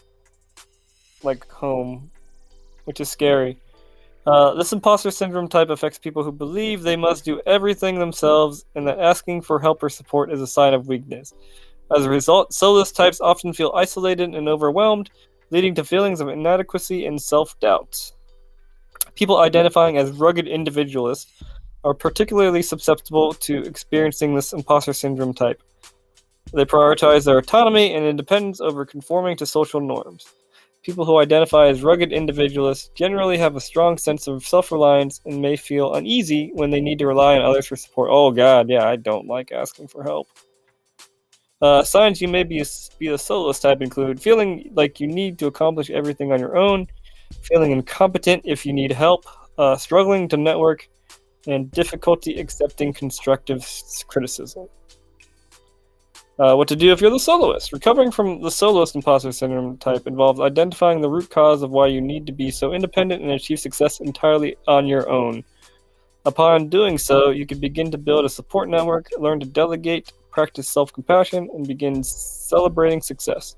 like home, which is scary. This imposter syndrome type affects people who believe they must do everything themselves and that asking for help or support is a sign of weakness. As a result, soloist types often feel isolated and overwhelmed, leading to feelings of inadequacy and self-doubt. People identifying as rugged individualists are particularly susceptible to experiencing this imposter syndrome type. They prioritize their autonomy and independence over conforming to social norms. People who identify as rugged individualists generally have a strong sense of self-reliance and may feel uneasy when they need to rely on others for support. Oh God, yeah, I don't like asking for help. Signs you may be the soloist type include feeling like you need to accomplish everything on your own, feeling incompetent if you need help, struggling to network, and difficulty accepting constructive criticism. What to do if you're the soloist? Recovering from the soloist imposter syndrome type involves identifying the root cause of why you need to be so independent and achieve success entirely on your own. Upon doing so, you can begin to build a support network, learn to delegate, practice self-compassion, and begin celebrating success.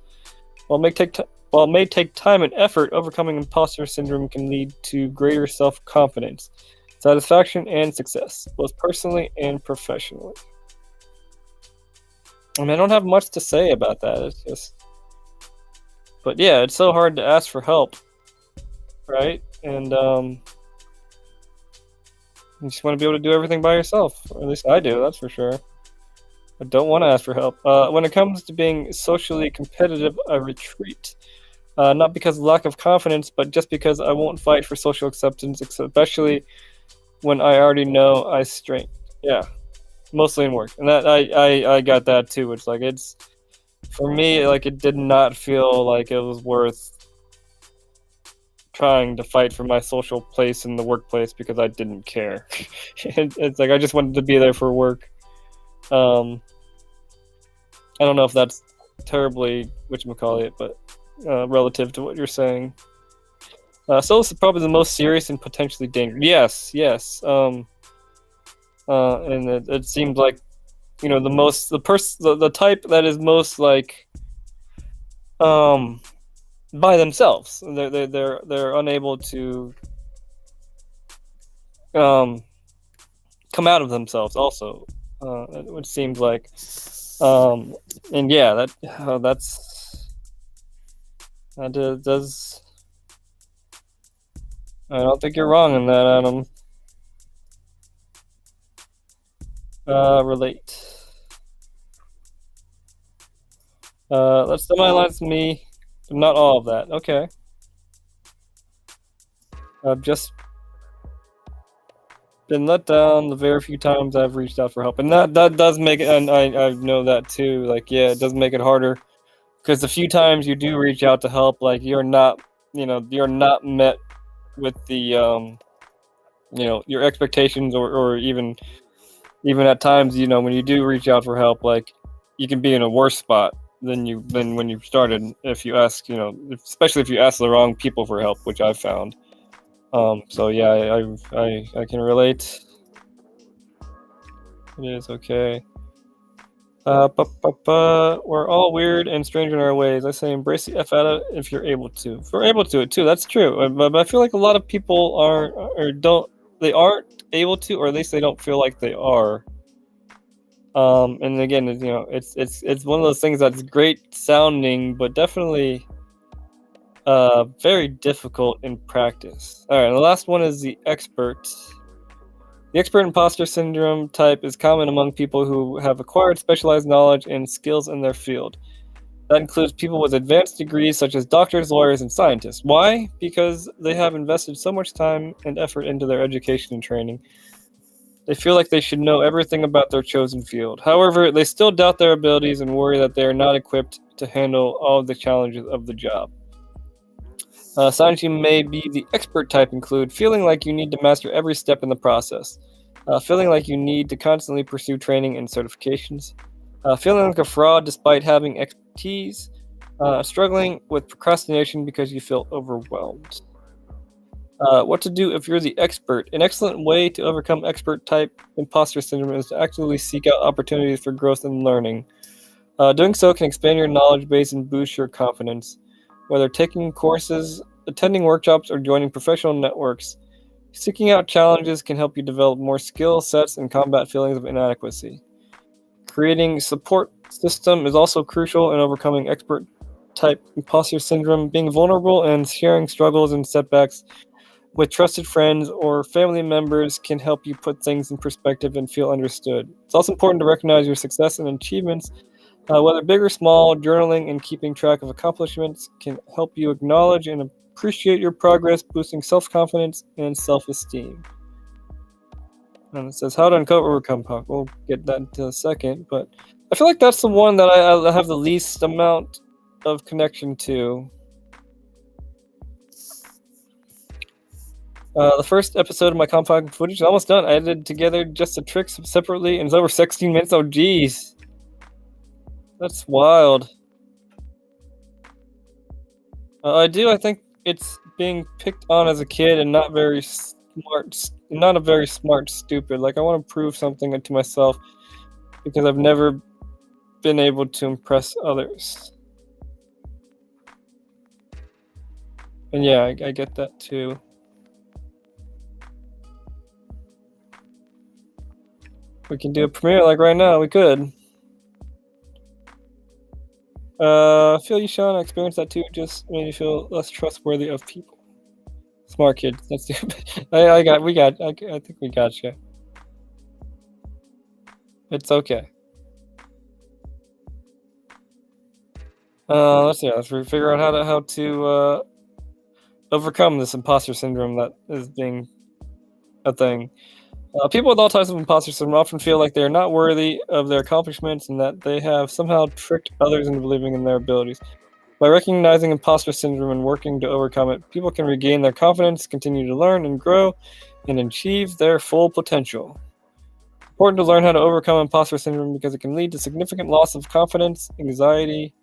While it may take time and effort, overcoming imposter syndrome can lead to greater self-confidence, satisfaction, and success, both personally and professionally. I mean, I don't have much to say about that. It's just... But yeah, it's so hard to ask for help, right? And you just want to be able to do everything by yourself. Or at least I do, that's for sure. I don't want to ask for help. When it comes to being socially competitive, I retreat. Not because of lack of confidence, but just because I won't fight for social acceptance, especially when I already know I strength. Yeah, mostly in work, and that I got that too. It's like, it's, for me, like, it did not feel like it was worth trying to fight for my social place in the workplace because I didn't care. It's like I just wanted to be there for work. I don't know if that's terribly wH'comcallit, but relative to what you're saying. So this is probably the most serious and potentially dangerous. Yes. And it seems like, you know, the type that is most like by themselves. They're unable to um, come out of themselves. Also, which seems like, um, and yeah, that does. I don't think you're wrong in that, Adam. Relate. Let's demyelinize me. Not all of that. Okay. I've just been let down the very few times I've reached out for help, and that does make it. And I know that too. Like, yeah, it does make it harder because the few times you do reach out to help, like you're not met with the your expectations, or even at times, when you do reach out for help, like you can be in a worse spot than when you started, if you ask, especially if you ask the wrong people for help, which I've found. So yeah, I can relate. It is okay. We're all weird and strange in our ways. I say embrace the F out of it if you're able to. If we're able to it too, that's true. But I feel like a lot of people are or don't they aren't able to, or at least they don't feel like they are. And again, it's one of those things that's great sounding, but definitely very difficult in practice. All right, the last one is the expert. The expert imposter syndrome type is common among people who have acquired specialized knowledge and skills in their field. That includes people with advanced degrees such as doctors, lawyers, and scientists. Why? Because they have invested so much time and effort into their education and training. They feel like they should know everything about their chosen field. However, they still doubt their abilities and worry that they are not equipped to handle all of the challenges of the job. Signs you may be the expert type include feeling like you need to master every step in the process, feeling like you need to constantly pursue training and certifications, feeling like a fraud despite having expertise, struggling with procrastination because you feel overwhelmed. What to do if you're the expert? An excellent way to overcome expert type imposter syndrome is to actively seek out opportunities for growth and learning. Doing so can expand your knowledge base and boost your confidence. Whether taking courses, attending workshops, or joining professional networks, seeking out challenges can help you develop more skill sets and combat feelings of inadequacy. Creating a support system is also crucial in overcoming expert type imposter syndrome. Being vulnerable and sharing struggles and setbacks with trusted friends or family members can help you put things in perspective and feel understood. It's also important to recognize your success and achievements. Whether big or small, journaling and keeping track of accomplishments can help you acknowledge and appreciate your progress, boosting self-confidence and self-esteem. And it says how to overcome punk. We'll get that in a second, but I feel like that's the one that I have the least amount of connection to. The first episode of my compound footage is almost done. I edited together just the tricks separately, and it's over 16 minutes. Oh, geez. That's wild. I think it's being picked on as a kid and not very smart, not a very smart stupid. Like, I want to prove something to myself because I've never been able to impress others. And yeah, I get that too. We can do a premiere like right now. We could. I feel you, Sean. I experienced that too. Just made me feel less trustworthy of people. Smart kid. That's stupid. I think we got you. It's okay. Let's figure out how to overcome this imposter syndrome that is being a thing. People with all types of imposter syndrome often feel like they are not worthy of their accomplishments and that they have somehow tricked others into believing in their abilities. By recognizing imposter syndrome and working to overcome it, people can regain their confidence, continue to learn and grow, and achieve their full potential. It's important to learn how to overcome imposter syndrome because it can lead to significant loss of confidence, anxiety,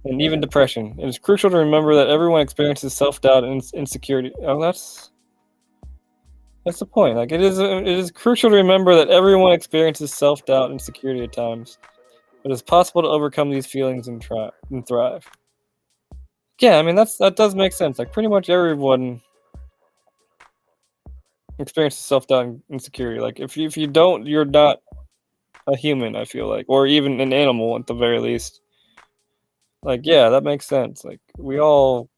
and even depression. It is crucial to remember that everyone experiences self-doubt and insecurity. Oh, that's the point. Like, it is crucial to remember that everyone experiences self-doubt and insecurity at times. But it's possible to overcome these feelings and thrive. Yeah, I mean that does make sense. Like pretty much everyone experiences self-doubt and insecurity. Like if you don't, you're not a human, I feel like, or even an animal at the very least. Like, yeah, that makes sense. Like we all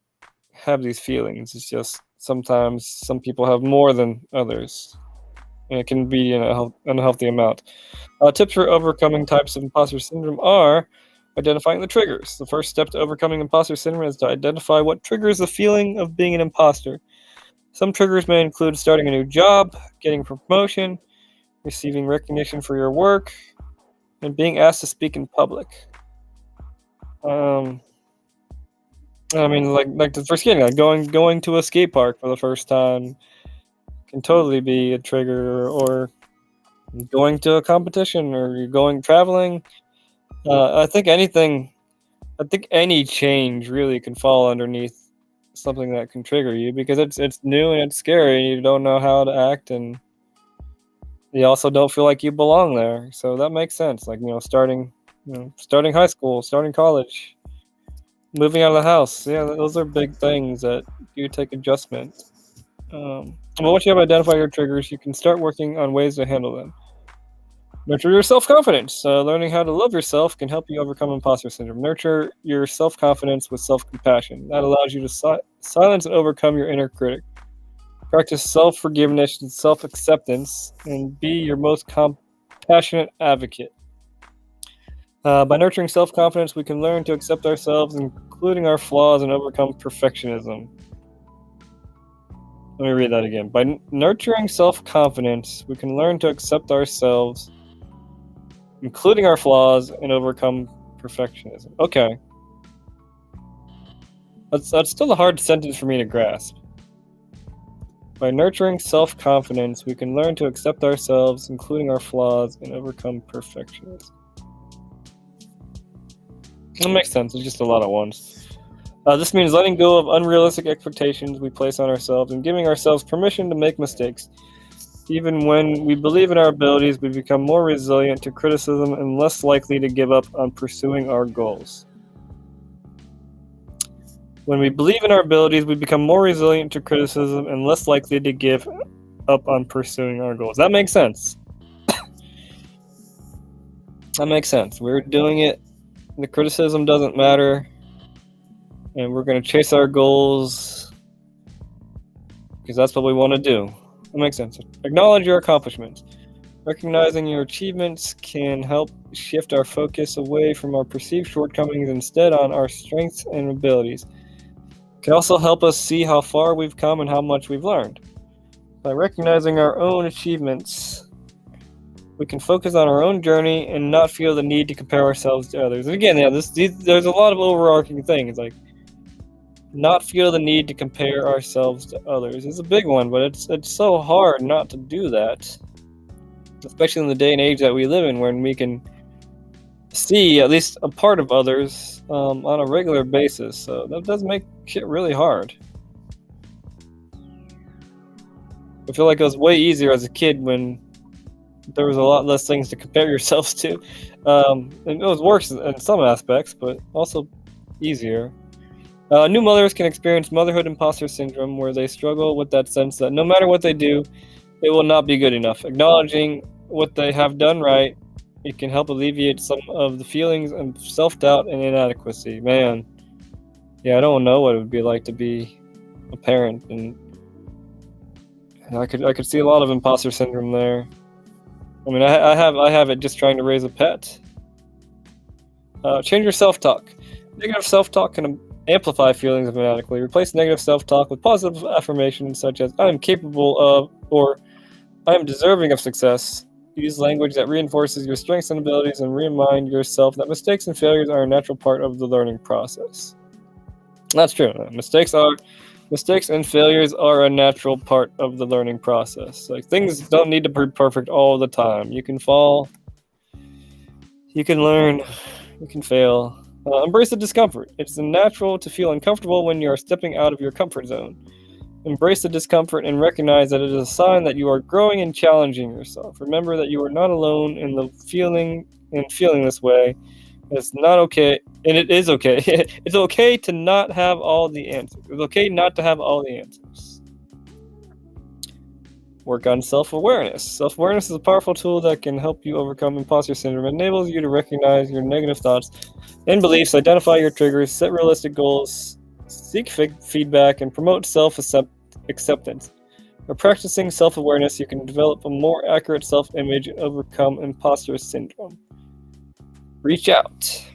have these feelings. It's just sometimes some people have more than others, and it can be in a unhealthy amount. Tips for overcoming types of imposter syndrome are identifying the triggers. The first step to overcoming imposter syndrome is to identify what triggers the feeling of being an imposter. Some triggers may include starting a new job, getting a promotion, receiving recognition for your work, and being asked to speak in public. Um, I mean, like the first getting, like going to a skate park for the first time can totally be a trigger, or going to a competition, or you're going traveling. I think anything. I think any change really can fall underneath something that can trigger you because it's new and it's scary and you don't know how to act, and you also don't feel like you belong there. So that makes sense. Like, starting high school, starting college, moving out of the house. Yeah, those are big things that do take adjustment. But once you have identified your triggers, you can start working on ways to handle them. Nurture your self-confidence. Learning how to love yourself can help you overcome imposter syndrome. Nurture your self-confidence with self-compassion. That allows you to silence and overcome your inner critic. Practice self-forgiveness and self-acceptance, and be your most compassionate advocate. By nurturing self-confidence, we can learn to accept ourselves, including our flaws, and overcome perfectionism. Let me read that again. By nurturing self-confidence, we can learn to accept ourselves, including our flaws, and overcome perfectionism. Okay. That's still a hard sentence for me to grasp. By nurturing self-confidence, we can learn to accept ourselves, including our flaws, and overcome perfectionism. That makes sense. It's just a lot at once. This means letting go of unrealistic expectations we place on ourselves and giving ourselves permission to make mistakes. Even when we believe in our abilities, we become more resilient to criticism and less likely to give up on pursuing our goals. When we believe in our abilities, we become more resilient to criticism and less likely to give up on pursuing our goals. That makes sense. That makes sense. We're doing it. The criticism doesn't matter. And we're going to chase our goals because that's what we want to do. That makes sense. Acknowledge your accomplishments. Recognizing your achievements can help shift our focus away from our perceived shortcomings, instead on our strengths and abilities. It can also help us see how far we've come and how much we've learned. By recognizing our own achievements, we can focus on our own journey and not feel the need to compare ourselves to others. And again, there's a lot of overarching things, like not feel the need to compare ourselves to others is a big one, but it's so hard not to do that, especially in the day and age that we live in, when we can see at least a part of others on a regular basis. So that does make it really hard. I feel like it was way easier as a kid when there was a lot less things to compare yourselves to. And it was worse in some aspects, but also easier. New mothers can experience motherhood imposter syndrome, where they struggle with that sense that no matter what they do, it will not be good enough. Acknowledging what they have done right, it can help alleviate some of the feelings of self-doubt and inadequacy. Man, yeah, I don't know what it would be like to be a parent, and I could see a lot of imposter syndrome there. I mean, I have it just trying to raise a pet. Change your self-talk. Negative self-talk can amplify feelings of inadequacy. Replace negative self-talk with positive affirmations such as "I am capable of," or "I am deserving of success." Use language that reinforces your strengths and abilities, and remind yourself that mistakes and failures are a natural part of the learning process. That's true. Mistakes and failures are a natural part of the learning process. Like, things don't need to be perfect all the time. You can fall, you can learn, you can fail. Embrace the discomfort. It's natural to feel uncomfortable when you are stepping out of your comfort zone. Embrace the discomfort and recognize that it is a sign that you are growing and challenging yourself. Remember that you are not alone in feeling this way. It's not okay, and it is okay. It's okay to not have all the answers. It's okay not to have all the answers. Work on self-awareness. Self-awareness is a powerful tool that can help you overcome imposter syndrome. It enables you to recognize your negative thoughts and beliefs, identify your triggers, set realistic goals, seek feedback, and promote self-acceptance. By practicing self-awareness, you can develop a more accurate self-image and overcome imposter syndrome. Reach out.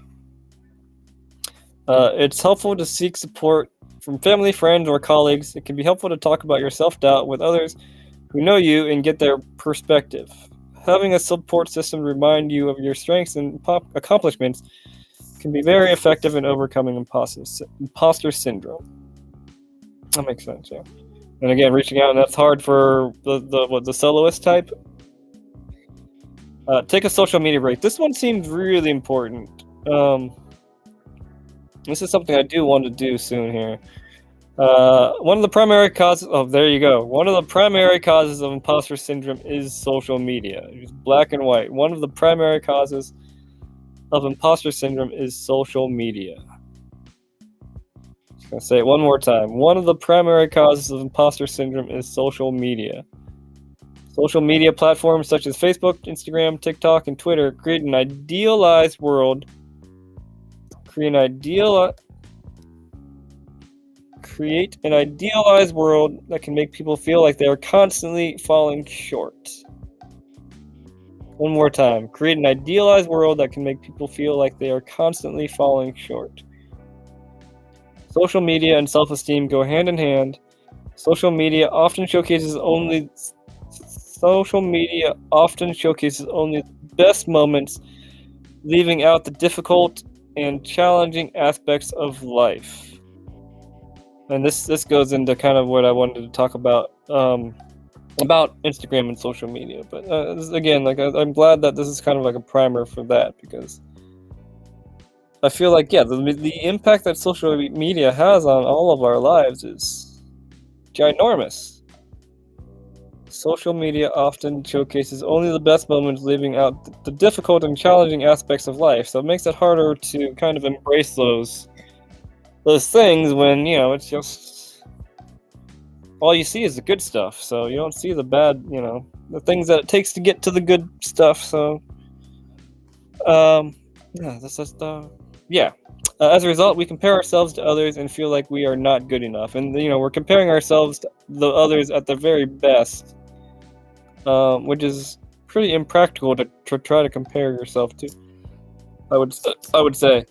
It's helpful to seek support from family, friends, or colleagues. It can be helpful to talk about your self-doubt with others who know you and get their perspective. Having a support system to remind you of your strengths and accomplishments can be very effective in overcoming imposter syndrome. That makes sense, yeah. And again, reaching out, and that's hard for the soloist type. Take a social media break. This one seems really important. This is something I do want to do soon here. One of the primary causes of One of the primary causes of imposter syndrome is social media. It's black and white. One of the primary causes of imposter syndrome is social media. I'm gonna say it one more time. One of the primary causes of imposter syndrome is social media. Social media platforms such as Facebook, Instagram, TikTok, and Twitter create an idealized world. Create an idealized world that can make people feel like they are constantly falling short. One more time. Create an idealized world that can make people feel like they are constantly falling short. Social media and self-esteem go hand in hand. Social media often showcases only the best moments, leaving out the difficult and challenging aspects of life. And this goes into kind of what I wanted to talk about Instagram and social media. But again, like I'm glad that this is kind of like a primer for that, because I feel like, yeah, the impact that social media has on all of our lives is ginormous. Social media often showcases only the best moments, leaving out the difficult and challenging aspects of life. So it makes it harder to kind of embrace those things when, it's just all you see is the good stuff. So you don't see the bad, the things that it takes to get to the good stuff. So, as a result, we compare ourselves to others and feel like we are not good enough. And, we're comparing ourselves to the others at their very best, which is pretty impractical to try to compare yourself to, I would say.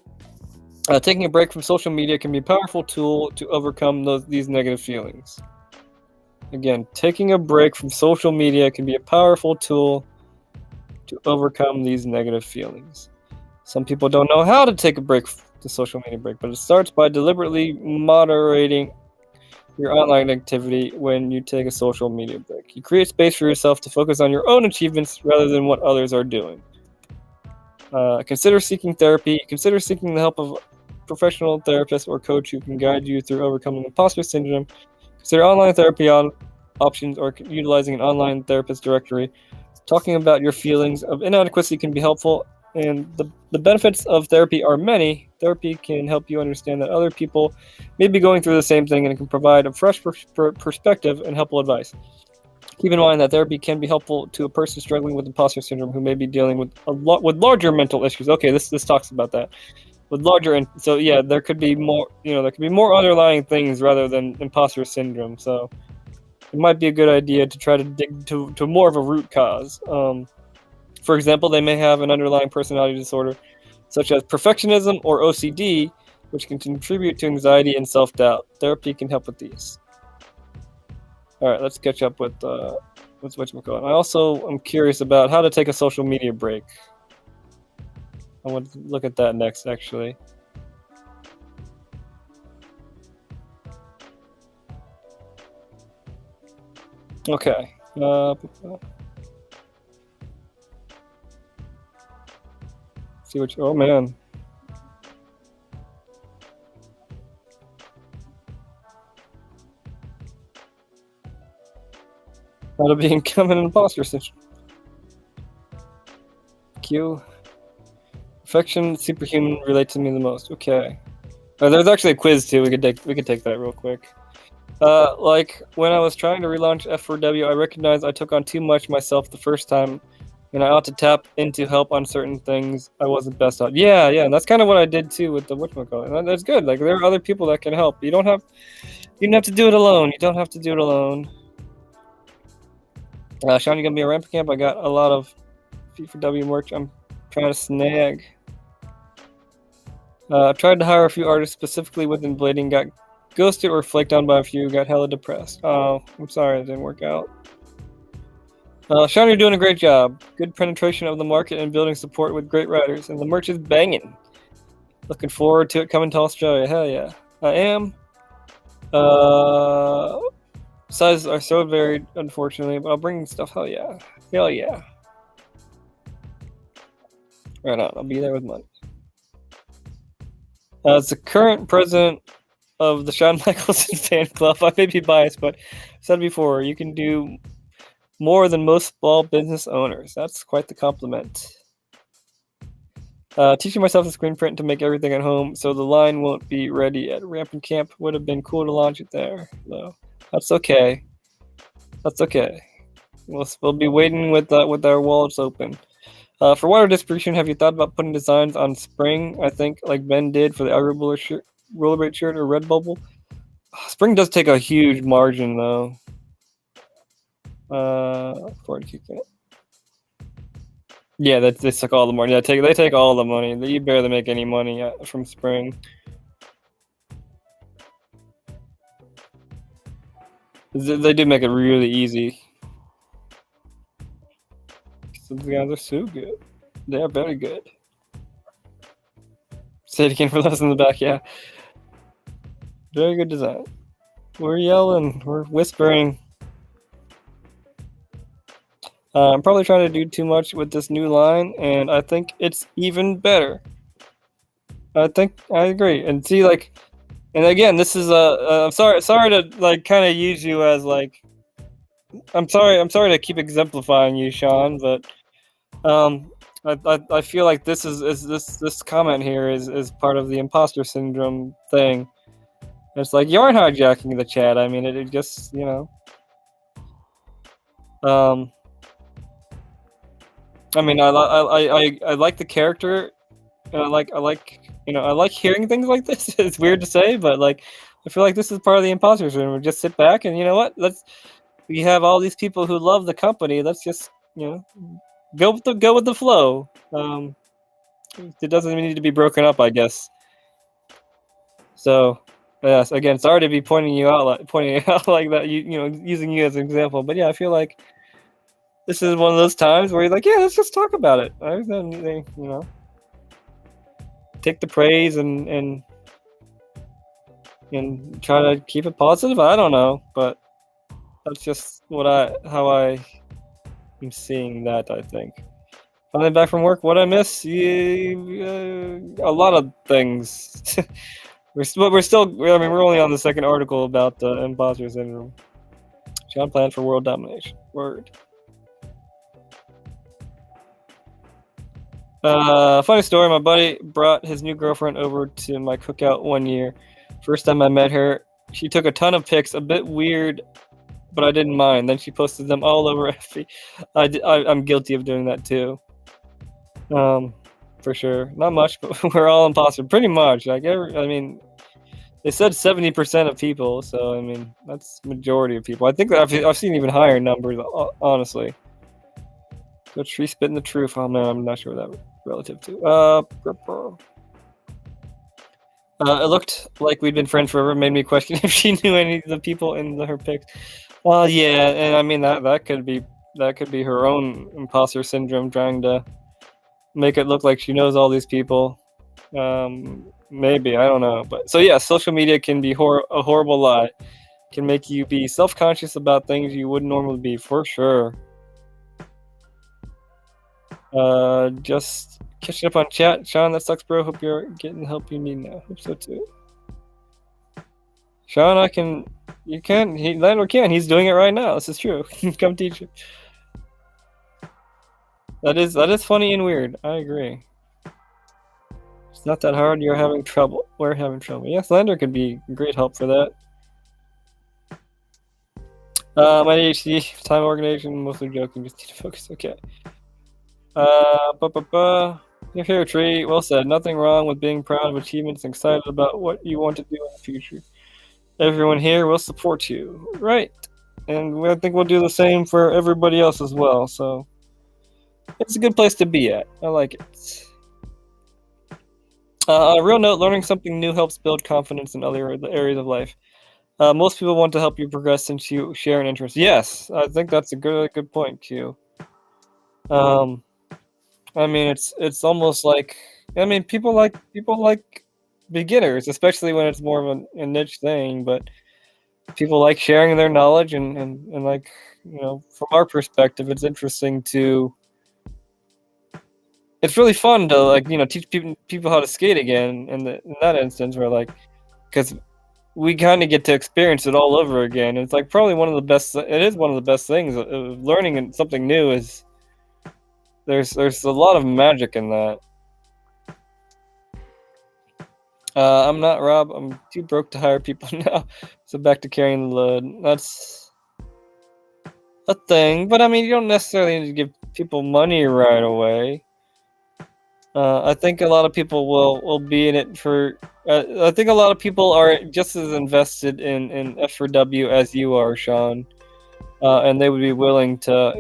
Taking a break from social media can be a powerful tool to overcome these negative feelings. Again, taking a break from social media can be a powerful tool to overcome these negative feelings. Some people don't know how to take a break, the social media break, but it starts by deliberately moderating your online activity. When you take a social media break, you create space for yourself to focus on your own achievements rather than what others are doing. Consider seeking therapy. Consider seeking the help of a professional therapist or coach who can guide you through overcoming imposter syndrome. Consider online therapy options or utilizing an online therapist directory. Talking about your feelings of inadequacy can be helpful, and the benefits of therapy are many. Therapy can help you understand that other people may be going through the same thing, and it can provide a fresh perspective and helpful advice. Keep in mind that therapy can be helpful to a person struggling with imposter syndrome who may be dealing with with larger mental issues. Okay, this talks about that. With larger, so yeah, there could be more. There could be more underlying things rather than imposter syndrome. So it might be a good idea to try to dig to more of a root cause. For example, they may have an underlying personality disorder, such as perfectionism or OCD, which can contribute to anxiety and self-doubt. Therapy can help with these. All right, let's catch up with what's going on. I also am curious about how to take a social media break. I want to look at that next, actually. Okay. See what oh man. How to become an imposter syndrome. Affection, superhuman relate to me the most. Okay. There's actually a quiz too. We could take that real quick. Like when I was trying to relaunch F4W, I recognized I took on too much myself the first time, and I ought to tap into help on certain things I wasn't best at. Yeah, and that's kind of what I did too with the whatchamacallit. That's good. Like there are other people that can help. You don't have to do it alone. You don't have to do it alone. Sean, you gonna be a ramp camp? I got a lot of F4W merch I'm trying to snag. Tried to hire a few artists specifically within blading, got ghosted or flaked on by a few, got hella depressed. Oh, I'm sorry it didn't work out. Sean, you're doing a great job. Good penetration of the market and building support with great writers, and the merch is banging. Looking forward to it coming to Australia. Hell yeah. I am. Sizes are so varied, unfortunately, but I'll bring stuff. Hell yeah. Hell yeah. Right on. I'll be there with money. As the current president of the Shawn Michaelson fan club, I may be biased, but I've said before, you can do more than most small business owners. That's quite the compliment. Teaching myself the screen print to make everything at home, so the line won't be ready at Rampant Camp. Would have been cool to launch it there, though. That's okay. That's okay. We'll be waiting with our wallets open. For water distribution, have you thought about putting designs on Spring? I think like Ben did for the Rollerblade shirt or Redbubble. Spring does take a huge margin though. Before kick it. Yeah, they took all the money. Yeah, they take all the money. You barely make any money from Spring. They do make it really easy. These guys are so good. They are very good. Say it again for those in the back, yeah. Very good design. We're yelling. We're whispering. I'm probably trying to do too much with this new line, and I think it's even better. I agree. And see, like, and again, this is I'm sorry to like kind of use you as like. I'm sorry to keep exemplifying you, Sean, but I feel like this this comment here is part of the imposter syndrome thing. It's like you aren't hijacking the chat. I mean, it just I mean, I like the character, and I like hearing things like this. It's weird to say, but like I feel like this is part of the imposter syndrome. Just sit back and you know what? We have all these people who love the company. Let's just go with the flow. It doesn't need to be broken up, I guess. So, yes, again, sorry to be pointing out like that. Using you as an example, but yeah, I feel like this is one of those times where you're like, yeah, let's just talk about it. There's no anything, take the praise and try to keep it positive. I don't know, but that's just how I am seeing that. I think. Finally back from work. What I miss? A lot of things. we're still. I mean, we're only on the second article about the imposter syndrome. Sean planned for world domination. Word. Funny story. My buddy brought his new girlfriend over to my cookout one year. First time I met her, she took a ton of pics. A bit weird, but I didn't mind. Then she posted them all over FB. I'm guilty of doing that too. For sure. Not much, but we're all imposter. Pretty much. Like I mean, they said 70% of people, so I mean that's majority of people. I think that I've seen even higher numbers, honestly. So Tree spitting the truth. Oh man, I'm not sure what that relative to. It looked like we'd been friends forever. Made me question if she knew any of the people in her pics. Well, yeah, and I mean that could be her own imposter syndrome, trying to make it look like she knows all these people. Maybe, I don't know, but so yeah, social media can be a horrible lie. Can make you be self-conscious about things you wouldn't normally be, for sure. Just catching up on chat. Sean, that sucks, bro. Hope you're getting the help you need now. Hope so too. Sean, you can. Landlord can. He's doing it right now. This is true. Come teach him. That is funny and weird. I agree. It's not that hard. You're having trouble. We're having trouble. Yes, Lander could be great help for that. My ADHD, time organization, mostly joking, just need to focus. Okay. You're here, Tree. Well said. Nothing wrong with being proud of achievements and excited about what you want to do in the future. Everyone here will support you. Right. And I think we'll do the same for everybody else as well. So it's a good place to be at. I like it. On a real note, learning something new helps build confidence in other areas of life. Most people want to help you progress since you share an interest. Yes, I think that's a good point, Q. I mean, it's almost like, I mean, people like beginners, especially when it's more of a niche thing. But people like sharing their knowledge, and like, from our perspective, it's interesting to. It's really fun to, like, teach people how to skate again. In that instance, where, like, because we kind of get to experience it all over again. It's like probably one of the best. It is one of the best things. Learning something new is. There's a lot of magic in that. I'm not Rob. I'm too broke to hire people now. So back to carrying the load. That's a thing. But I mean, you don't necessarily need to give people money right away. I think a lot of people will be in it for. I think a lot of people are just as invested in F4W as you are, Sean. And they would be willing to,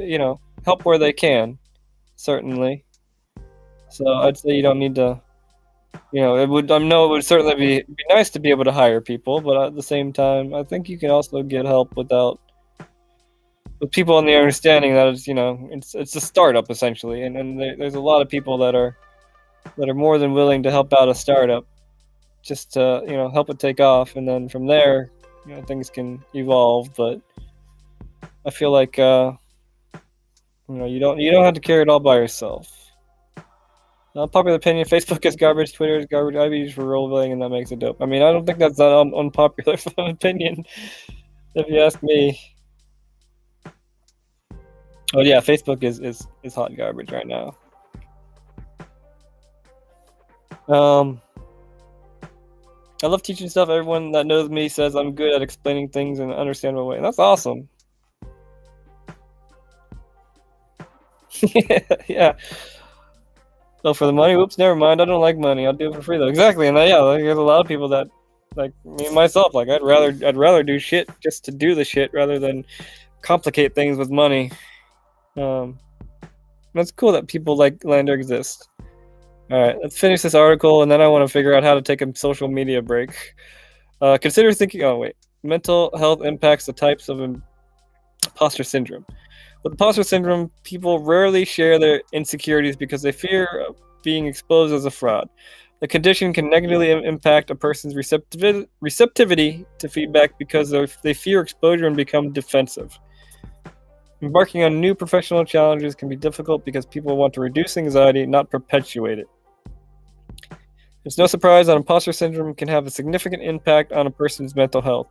help where they can. Certainly. So I'd say you don't need to. It would. I know it would certainly be nice to be able to hire people, but at the same time, I think you can also get help with people on the understanding that it's a startup essentially, and there's a lot of people that are more than willing to help out a startup, just to help it take off, and then from there, things can evolve. But I feel like you don't have to carry it all by yourself. Unpopular opinion: Facebook is garbage, Twitter is garbage. I use for role-playing, and that makes it dope. I mean, I don't think that's an unpopular opinion, if you ask me. Oh yeah, Facebook is hot garbage right now. I love teaching stuff. Everyone that knows me says I'm good at explaining things in an understandable way. That's awesome. Yeah. So for the money, whoops, never mind. I don't like money. I'll do it for free though. Exactly, and there's a lot of people that, like me and myself, like I'd rather do shit just to do the shit rather than complicate things with money. That's cool that people like Lander exist. All right, let's finish this article, and then I want to figure out how to take a social media break. Consider thinking. Oh wait, mental health impacts the types of imposter syndrome. With imposter syndrome, people rarely share their insecurities because they fear being exposed as a fraud. The condition can negatively impact a person's receptivity to feedback because they fear exposure and become defensive. Embarking on new professional challenges can be difficult because people want to reduce anxiety, not perpetuate it. It's no surprise that imposter syndrome can have a significant impact on a person's mental health.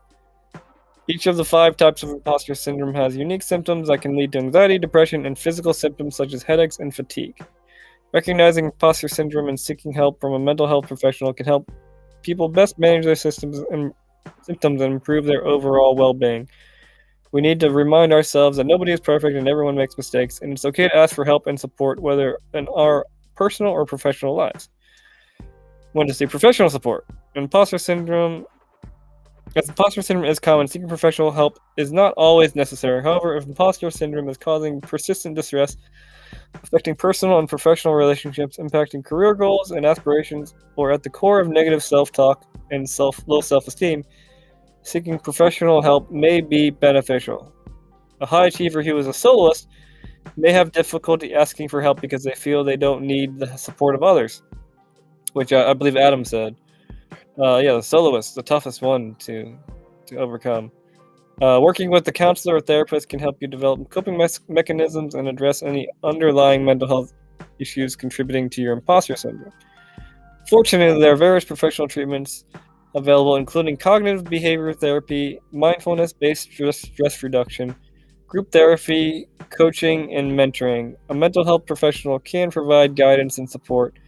Each of the 5 types of imposter syndrome has unique symptoms that can lead to anxiety, depression, and physical symptoms such as headaches and fatigue. Recognizing imposter syndrome and seeking help from a mental health professional can help people best manage their symptoms and improve their overall well-being. We need to remind ourselves that nobody is perfect and everyone makes mistakes, and it's okay to ask for help and support, whether in our personal or professional lives. When to seek professional support. Imposter syndrome is common, seeking professional help is not always necessary. However, if imposter syndrome is causing persistent distress, affecting personal and professional relationships, impacting career goals and aspirations, or at the core of negative self-talk and low self-esteem, seeking professional help may be beneficial. A high achiever who is a soloist may have difficulty asking for help because they feel they don't need the support of others, which I believe Adam said. The soloist, the toughest one to overcome. Working with a counselor or therapist can help you develop coping mechanisms and address any underlying mental health issues contributing to your imposter syndrome. Fortunately, there are various professional treatments available, including cognitive behavior therapy, mindfulness-based stress reduction, group therapy, coaching, and mentoring. A mental health professional can provide guidance and support,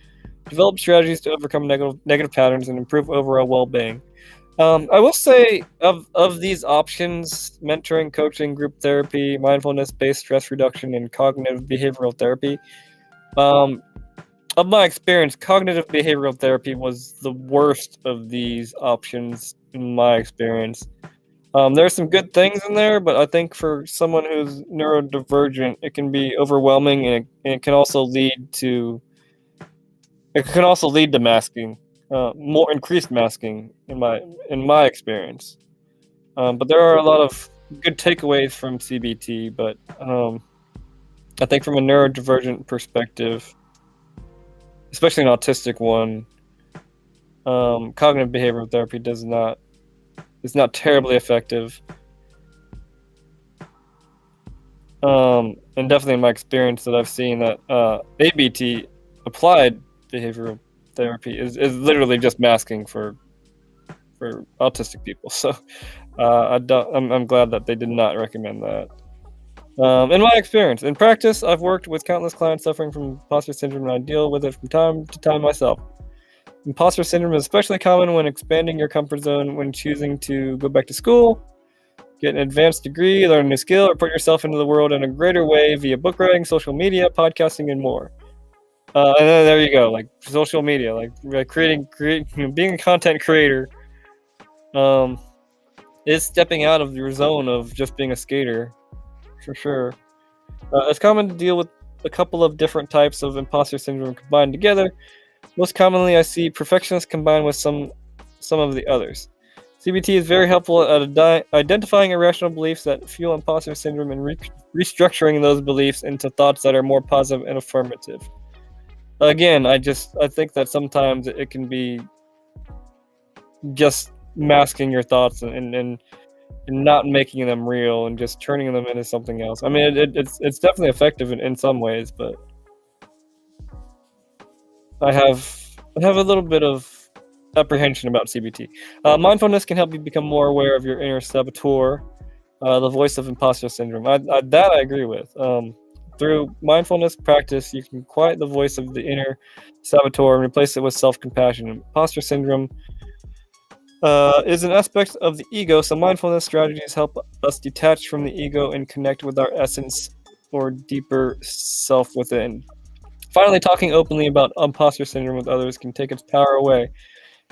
Develop strategies to overcome negative patterns and improve overall well-being. I will say of these options, mentoring, coaching, group therapy, mindfulness-based stress reduction, and cognitive behavioral therapy. Um, of my experience, cognitive behavioral therapy was the worst of these options in my experience. There's some good things in there, but I think for someone who's neurodivergent, it can be overwhelming, and it can also lead to masking, more increased masking in my experience. But there are a lot of good takeaways from CBT. But I think from a neurodivergent perspective, especially an autistic one, cognitive behavioral therapy is not terribly effective. And definitely in my experience that I've seen that ABT, applied behavioral therapy, is literally just masking for autistic people. So I'm glad that they did not recommend that. In my experience, in practice, I've worked with countless clients suffering from imposter syndrome, and I deal with it from time to time myself. Imposter syndrome is especially common when expanding your comfort zone, when choosing to go back to school, get an advanced degree, learn a new skill, or put yourself into the world in a greater way via book writing, social media, podcasting, and more. And then there you go, like social media, like creating, being a content creator, is stepping out of your zone of just being a skater, for sure. It's common to deal with a couple of different types of imposter syndrome combined together. Most commonly, I see perfectionists combined with some of the others. CBT is very helpful at identifying irrational beliefs that fuel imposter syndrome and restructuring those beliefs into thoughts that are more positive and affirmative. Again, I think that sometimes it can be just masking your thoughts and not making them real and just turning them into something else. I mean, it's definitely effective in some ways, but I have a little bit of apprehension about CBT. Mindfulness can help you become more aware of your inner saboteur, the voice of imposter syndrome. That I agree with. Through mindfulness practice, you can quiet the voice of the inner saboteur and replace it with self-compassion. Imposter syndrome is an aspect of the ego, so mindfulness strategies help us detach from the ego and connect with our essence or deeper self within. Finally, talking openly about imposter syndrome with others can take its power away.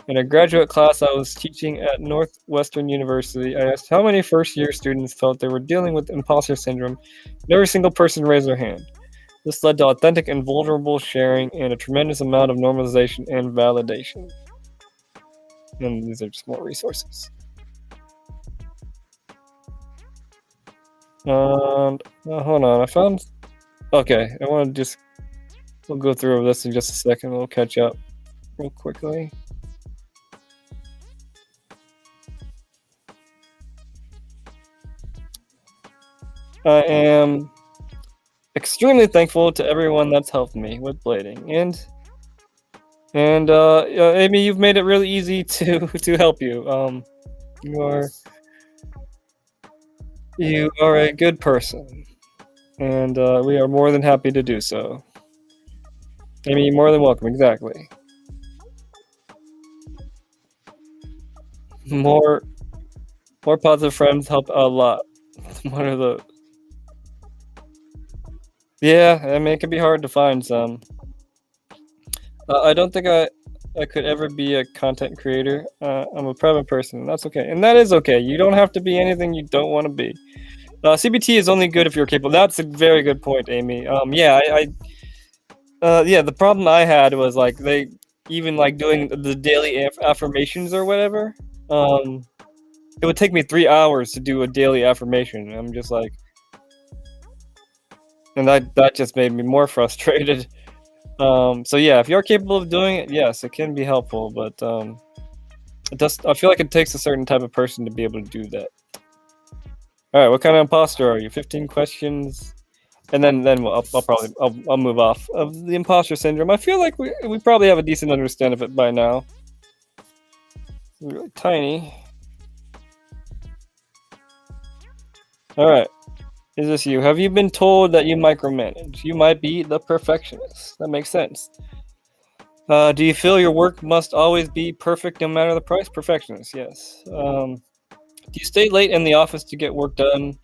In a graduate class I was teaching at Northwestern University, I asked how many first-year students felt they were dealing with imposter syndrome, and every single person raised their hand. This led to authentic and vulnerable sharing and a tremendous amount of normalization and validation. And these are just more resources. And hold on, I found. Okay, I want to just. We'll go through this in just a second. We'll catch up real quickly. I am extremely thankful to everyone that's helped me with blading, and Amy, you've made it really easy to help you. You are a good person, and we are more than happy to do so. Amy, you're more than welcome. Exactly. More positive friends help a lot. One of the. Yeah, I mean, it can be hard to find some. I don't think I could ever be a content creator. I'm a private person, and that's okay. And that is okay. You don't have to be anything you don't want to be. CBT is only good if you're capable. That's a very good point, Amy. The problem I had was like they even like doing the daily affirmations or whatever. It would take me 3 hours to do a daily affirmation. I'm just like, and that just made me more frustrated. So yeah, if you're capable of doing it, yes, it can be helpful, but I feel like it takes a certain type of person to be able to do that. All right, what kind of imposter are you? 15 questions, and then I'll move off of the imposter syndrome. I feel like we probably have a decent understanding of it by now. It's really tiny. All right. Is this you? Have you been told that you micromanage? You might be the perfectionist. That makes sense. Do you feel your work must always be perfect no matter the price? Perfectionist, yes. Do you stay late in the office to get work done,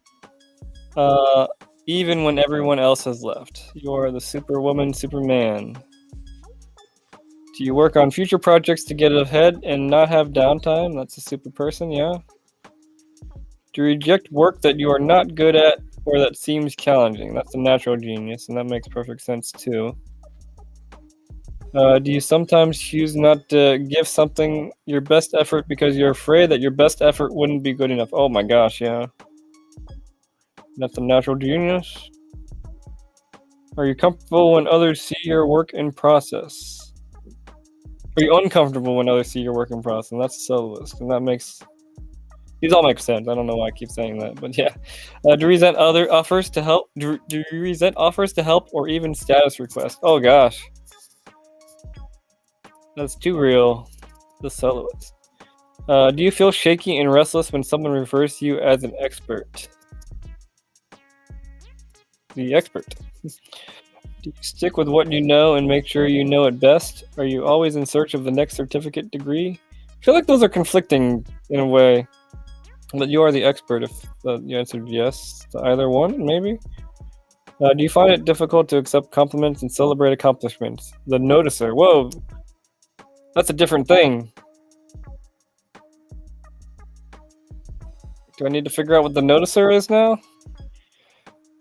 uh, even when everyone else has left? You are the superwoman, superman. Do you work on future projects to get ahead and not have downtime? That's a super person, yeah. Do you reject work that you are not good at or that seems challenging? That's a natural genius, and that makes perfect sense too. Do you sometimes choose not to give something your best effort because you're afraid that your best effort wouldn't be good enough? Oh my gosh, yeah. That's a natural genius. Are you comfortable when others see your work in process? Are you uncomfortable when others see your work in process? And that's a soloist, and that makes these all make sense. I don't know why I keep saying that, but yeah. Do you resent other offers to help? Do you resent offers to help or even status requests? Oh gosh, that's too real. The soloist. Do you feel shaky and restless when someone refers to you as an expert? The expert. Do you stick with what you know and make sure you know it best? Are you always in search of the next certificate degree? I feel like those are conflicting in a way. But you are the expert if you answered yes to either one, maybe? Do you find it difficult to accept compliments and celebrate accomplishments? The noticer. Whoa, that's a different thing. Do I need to figure out what the noticer is now?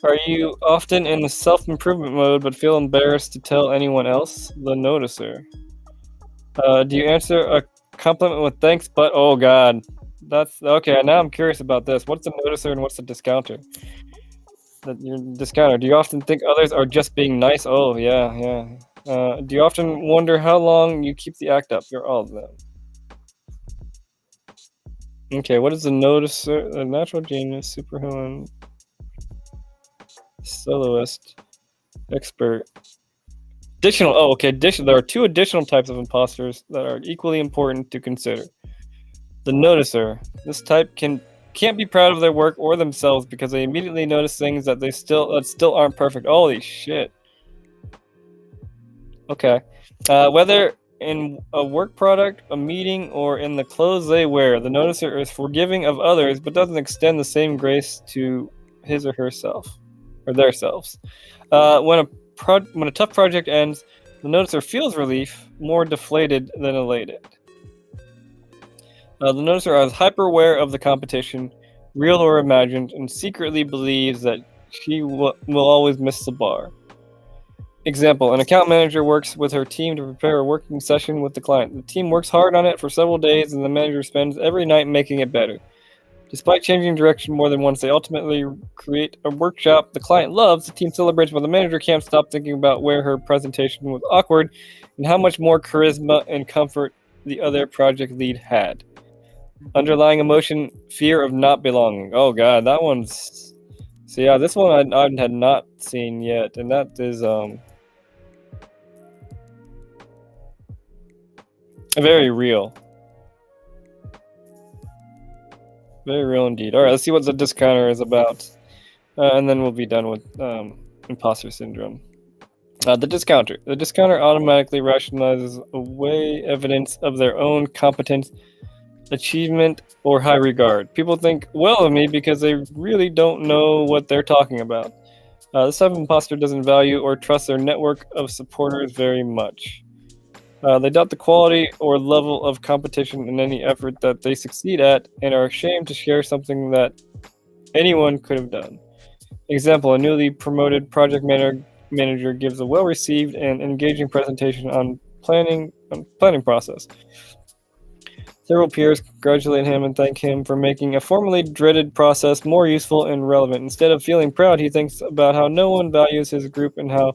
Are you often in the self-improvement mode but feel embarrassed to tell anyone else? The noticer. Do you answer a compliment with thanks, but oh god. That's okay. Now I'm curious about this. What's a noticer and what's a discounter? Your discounter. Do you often think others are just being nice? Oh yeah, yeah. Do you often wonder how long you keep the act up? You're all of them. Okay, what is a noticer? A natural genius, superhuman, soloist, expert. Additional. Oh, okay. There are two additional types of imposters that are equally important to consider. The noticer. This type can't be proud of their work or themselves because they immediately notice things that still aren't perfect. Holy shit. Okay. Whether in a work product, a meeting, or in the clothes they wear, the noticer is forgiving of others but doesn't extend the same grace to his or herself or their selves. When a tough project ends, the noticer feels relief, more deflated than elated. The noticer is hyper aware of the competition, real or imagined, and secretly believes that she will always miss the bar. Example, an account manager works with her team to prepare a working session with the client. The team works hard on it for several days, and the manager spends every night making it better. Despite changing direction more than once, they ultimately create a workshop the client loves. The team celebrates, but the manager can't stop thinking about where her presentation was awkward and how much more charisma and comfort the other project lead had. Underlying emotion, fear of not belonging. Oh god, that one's... So yeah, this one I had not seen yet, and that is very real. Very real indeed. Alright, let's see what the discounter is about. And then we'll be done with imposter syndrome. The discounter. The discounter automatically rationalizes away evidence of their own competence, achievement, or high regard. People think well of me because they really don't know what they're talking about. This type of imposter doesn't value or trust their network of supporters very much. They doubt the quality or level of competition in any effort that they succeed at and are ashamed to share something that anyone could have done. Example, a newly promoted project manager gives a well-received and engaging presentation on planning process. Several peers congratulate him and thank him for making a formerly dreaded process more useful and relevant. Instead of feeling proud, he thinks about how no one values his group and how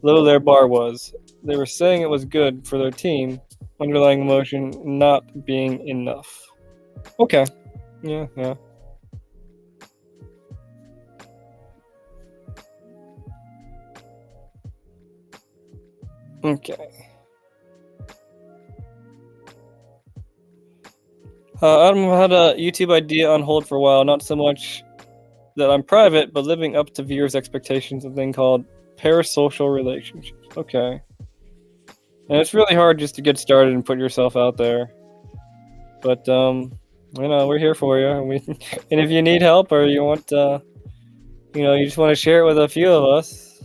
low their bar was. They were saying it was good for their team, underlying emotion not being enough. Okay. Yeah. Okay. Adam had a YouTube idea on hold for a while, not so much that I'm private, but living up to viewers' expectations, a thing called parasocial relationships. Okay. And it's really hard just to get started and put yourself out there. But we're here for you. And if you need help or you want, you just want to share it with a few of us,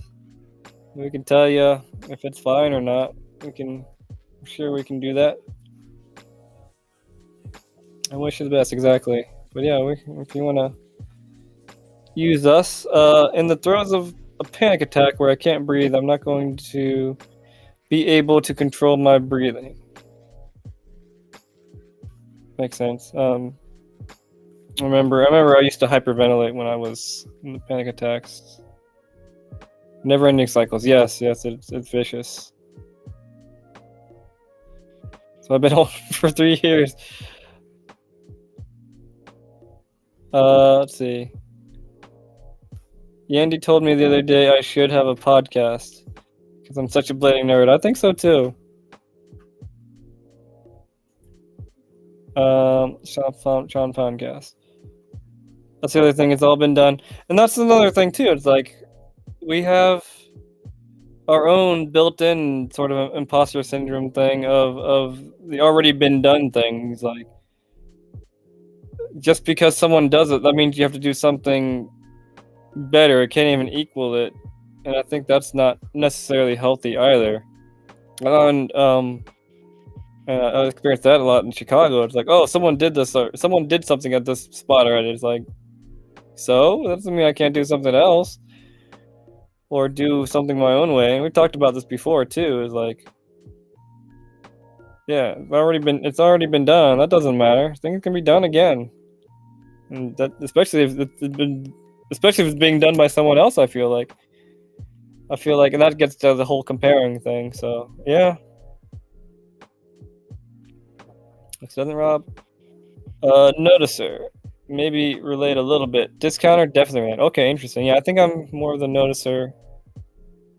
we can tell you if it's fine or not. I'm sure we can do that. I wish you the best, exactly. But yeah, if you want to use us in the throes of a panic attack where I can't breathe, I'm not going to be able to control my breathing. Makes sense. I remember I used to hyperventilate when I was in the panic attacks. Never-ending cycles. Yes, it's vicious. So I've been home for 3 years. Let's see. Yandy told me the other day I should have a podcast because I'm such a blading nerd. I think so too. Sean podcast. That's the other thing. It's all been done, and that's another thing too. It's like we have our own built-in sort of imposter syndrome thing of the already been done things. Like just because someone does it, that means you have to do something better. It can't even equal it, and I think that's not necessarily healthy either. And I experienced that a lot in Chicago. It's like, oh, someone did this, or someone did something at this spot already. It's like, so that doesn't mean I can't do something else or do something my own way. And we talked about this before too. Is like, yeah, it's already been done. That doesn't matter. Things can be done again, and that especially if it's being done by someone else. I feel like, and that gets to the whole comparing thing. So yeah. Doesn't Rob? Noticer. Maybe relate a little bit. Discounter, definitely relate. Okay, interesting. Yeah, I think I'm more of the noticer.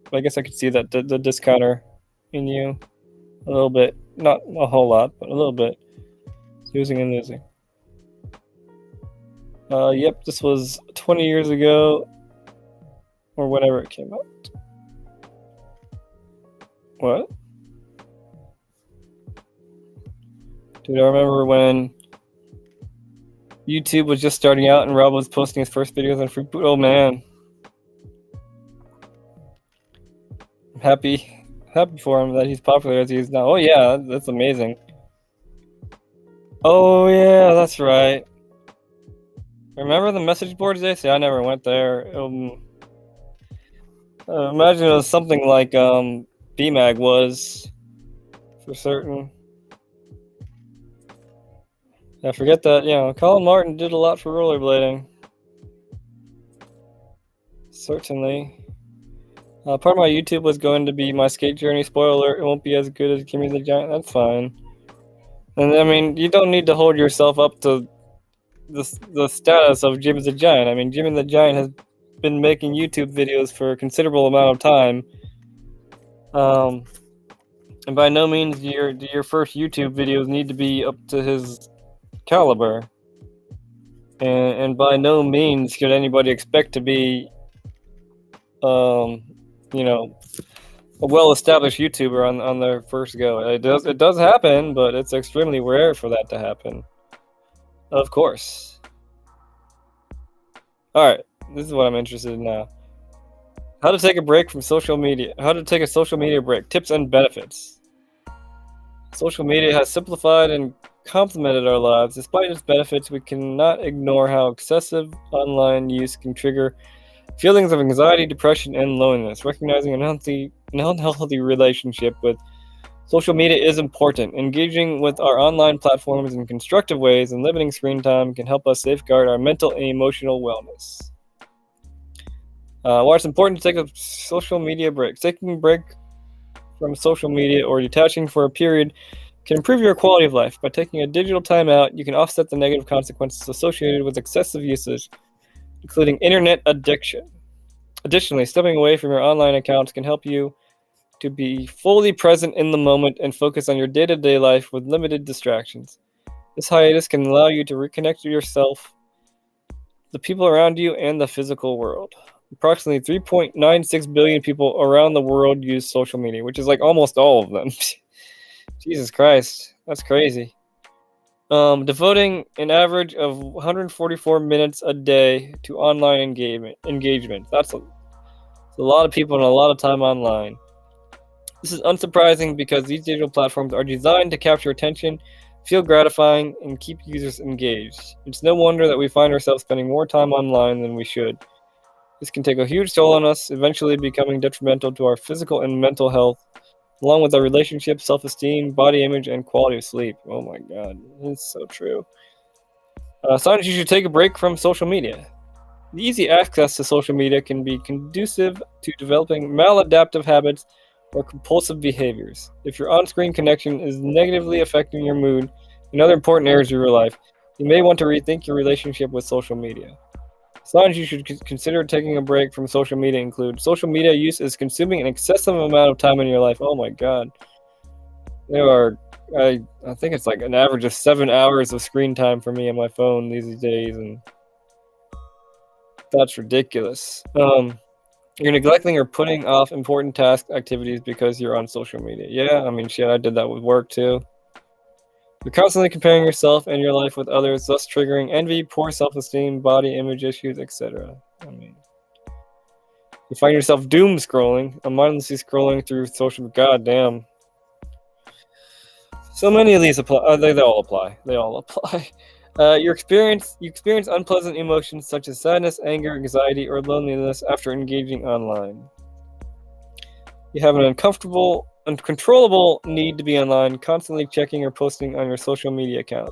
But I guess I could see that the discounter in you a little bit. Not a whole lot, but a little bit. Using and losing. Yep, this was 20 years ago. Or whenever it came out. What? Dude, I remember when YouTube was just starting out and Rob was posting his first videos on Free Boot. Oh man. I'm happy for him that he's popular as he is now. Oh yeah, that's amazing. Oh yeah, that's right. Remember the message boards day? See, I never went there. Imagine it was something like BMAG was for certain. Yeah, forget that. Colin Martin did a lot for rollerblading. Certainly. Part of my YouTube was going to be my skate journey. Spoiler alert, it won't be as good as Kimmy the Giant. That's fine. And I mean, you don't need to hold yourself up to the status of Jimmy the Giant. I mean, Jimmy the Giant has been making YouTube videos for a considerable amount of time. And by no means your first YouTube videos need to be up to his caliber, and by no means should anybody expect to be a well-established YouTuber on their first go. It does happen, but it's extremely rare for that to happen, of course. Alright, this is what I'm interested in now. How to take a break from social media. How to take a social media break. Tips and benefits. Social media has simplified and complemented our lives. Despite its benefits, we cannot ignore how excessive online use can trigger feelings of anxiety, depression, and loneliness. Recognizing an unhealthy relationship with social media is important. Engaging with our online platforms in constructive ways and limiting screen time can help us safeguard our mental and emotional wellness. Why it's important to take a social media break. Taking a break from social media or detaching for a period can improve your quality of life. By taking a digital time out, you can offset the negative consequences associated with excessive usage, including internet addiction. Additionally, stepping away from your online accounts can help you to be fully present in the moment and focus on your day-to-day life with limited distractions. This hiatus can allow you to reconnect with yourself, the people around you, and the physical world. Approximately 3.96 billion people around the world use social media, which is like almost all of them. Jesus Christ, that's crazy. Devoting an average of 144 minutes a day to online engagement. That's a lot of people and a lot of time online. This is unsurprising because these digital platforms are designed to capture attention, feel gratifying, and keep users engaged. It's no wonder that we find ourselves spending more time online than we should. This can take a huge toll on us, eventually becoming detrimental to our physical and mental health, along with our relationships, self-esteem, body image, and quality of sleep. Oh my god, it's so true. Signs you should take a break from social media. The easy access to social media can be conducive to developing maladaptive habits or compulsive behaviors. If your on-screen connection is negatively affecting your mood and other important areas of your life, you may want to rethink your relationship with social media. Signs you should consider taking a break from social media include social media use is consuming an excessive amount of time in your life. Oh my god. I think it's like an average of 7 hours of screen time for me on my phone these days, and that's ridiculous. You're neglecting or putting off important task activities because you're on social media. Yeah, I mean, shit, I did that with work too. You're constantly comparing yourself and your life with others, thus triggering envy, poor self-esteem, body image issues, etc. I mean, you find yourself doom scrolling, mindlessly scrolling through social. Goddamn. So many of these apply. They all apply. They all apply. You experience unpleasant emotions such as sadness, anger, anxiety, or loneliness after engaging online. You have an uncontrollable need to be online, constantly checking or posting on your social media account.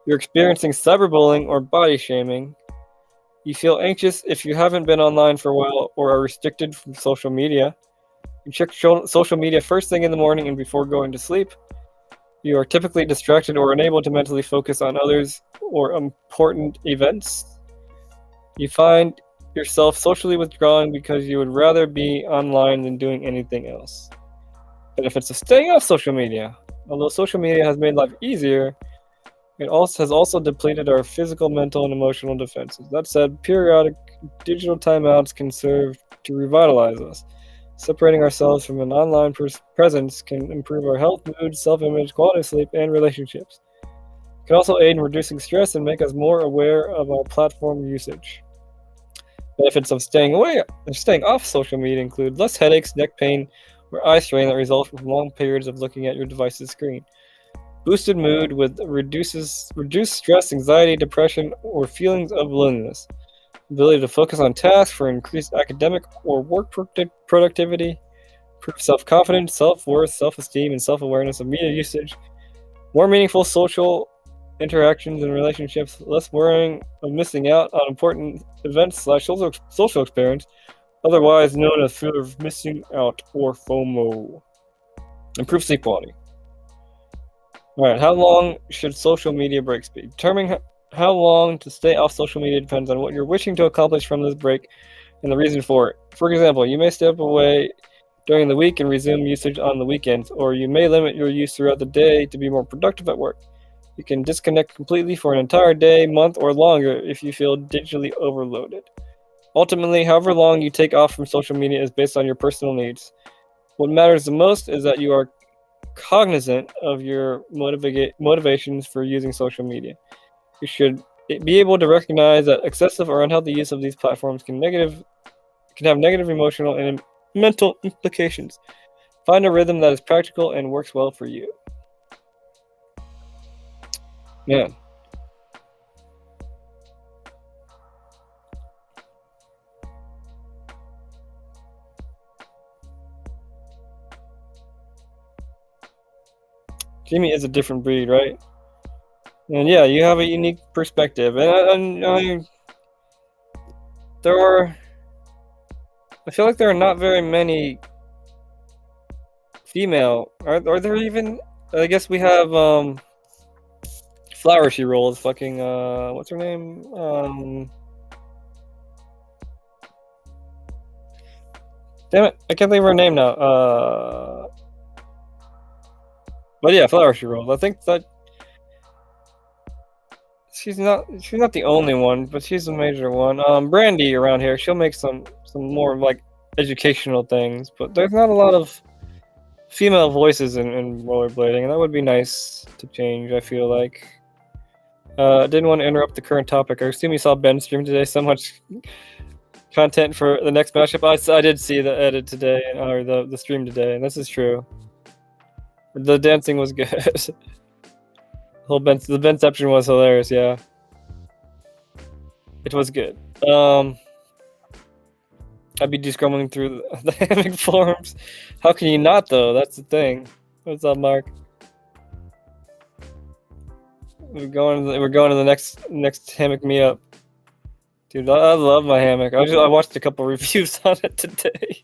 You're experiencing cyberbullying or body shaming. You feel anxious if you haven't been online for a while or are restricted from social media. You check social media first thing in the morning and before going to sleep. You are typically distracted or unable to mentally focus on others or important events. You find yourself socially withdrawing because you would rather be online than doing anything else. Benefits of staying off social media. Although social media has made life easier, it has also depleted our physical, mental, and emotional defenses. That said, periodic digital timeouts can serve to revitalize us. Separating ourselves from an online presence can improve our health, mood, self-image, quality of sleep, and relationships. It can also aid in reducing stress and make us more aware of our platform usage. Benefits of staying off social media include less headaches, neck pain, or eye strain that result from long periods of looking at your device's screen. Boosted mood with reduced stress, anxiety, depression, or feelings of loneliness. Ability to focus on tasks for increased academic or work productivity. Improve self-confidence, self-worth, self-esteem, and self-awareness of media usage. More meaningful social interactions and relationships. Less worrying of missing out on important events / social experience, otherwise known as fear of missing out or FOMO. Improve sleep quality. Alright, how long should social media breaks be? Determining how long to stay off social media depends on what you're wishing to accomplish from this break and the reason for it. For example, you may step away during the week and resume usage on the weekends, or you may limit your use throughout the day to be more productive at work. You can disconnect completely for an entire day, month, or longer if you feel digitally overloaded. Ultimately, however long you take off from social media is based on your personal needs. What matters the most is that you are cognizant of your motivations for using social media. You should be able to recognize that excessive or unhealthy use of these platforms can have negative emotional and mental implications. Find a rhythm that is practical and works well for you. Man. Jimmy is a different breed, right? And yeah, you have a unique perspective, and I feel like there are not very many female. Are there even? I guess we have w𝓱ₐ𝚝. Fucking what's her name? Damn it, I can't think of her name now. But yeah, w𝓱ₐ𝚝. I think that She's not the only one, but she's a major one. Brandy around here, she'll make some more like educational things, but there's not a lot of female voices in rollerblading, and that would be nice to change. I feel like. Didn't want to interrupt the current topic. I assume you saw Ben's stream today. So much content for the next matchup. I did see the edit today, or the stream today, and this is true. The dancing was good. The Benception was hilarious. Yeah, it was good. I'd be descrumbling through the hammock forums. How can you not though? That's the thing. What's up, Mark? We're going to the next hammock meetup. Dude, I love my hammock. I watched a couple reviews on it today.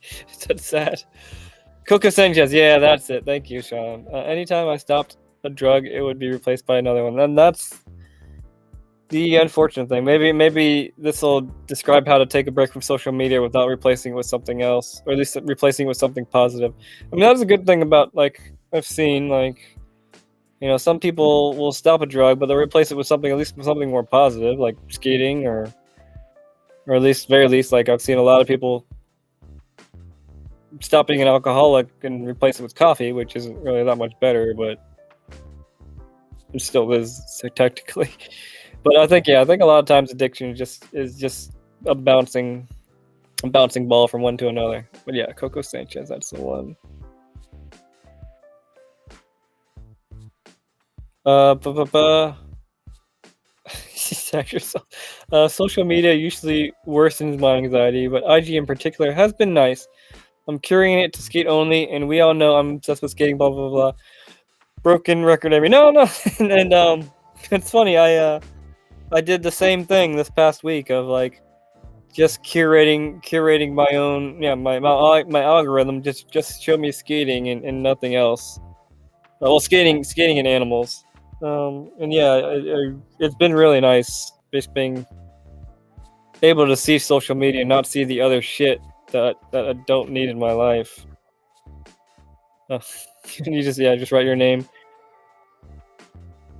It's sad. Coco Sanchez, yeah, that's it. Thank you, Sean. Anytime I stopped a drug, it would be replaced by another one. And that's the unfortunate thing. Maybe this will describe how to take a break from social media without replacing it with something else, or at least replacing it with something positive. I mean, that's a good thing about, like, I've seen, like, you know, some people will stop a drug, but they'll replace it with something, at least something more positive, like skating, or at least, very least, like I've seen a lot of people stop being an alcoholic and replace it with coffee, which isn't really that much better, but it still is, so technically. But I think a lot of times addiction is just a bouncing ball from one to another. But yeah, Coco Sanchez, that's the one. Social media usually worsens my anxiety, but IG in particular has been nice. I'm curing it to skate only, and we all know I'm obsessed with skating, blah, blah, blah. Broken record every... No. And it's funny, I did the same thing this past week of, like, just curating my own... Yeah, my algorithm just showed me skating and nothing else. Well, skating and animals. And yeah, it's been really nice just being able to see social media and not see the other shit that I don't need in my life. You just write your name.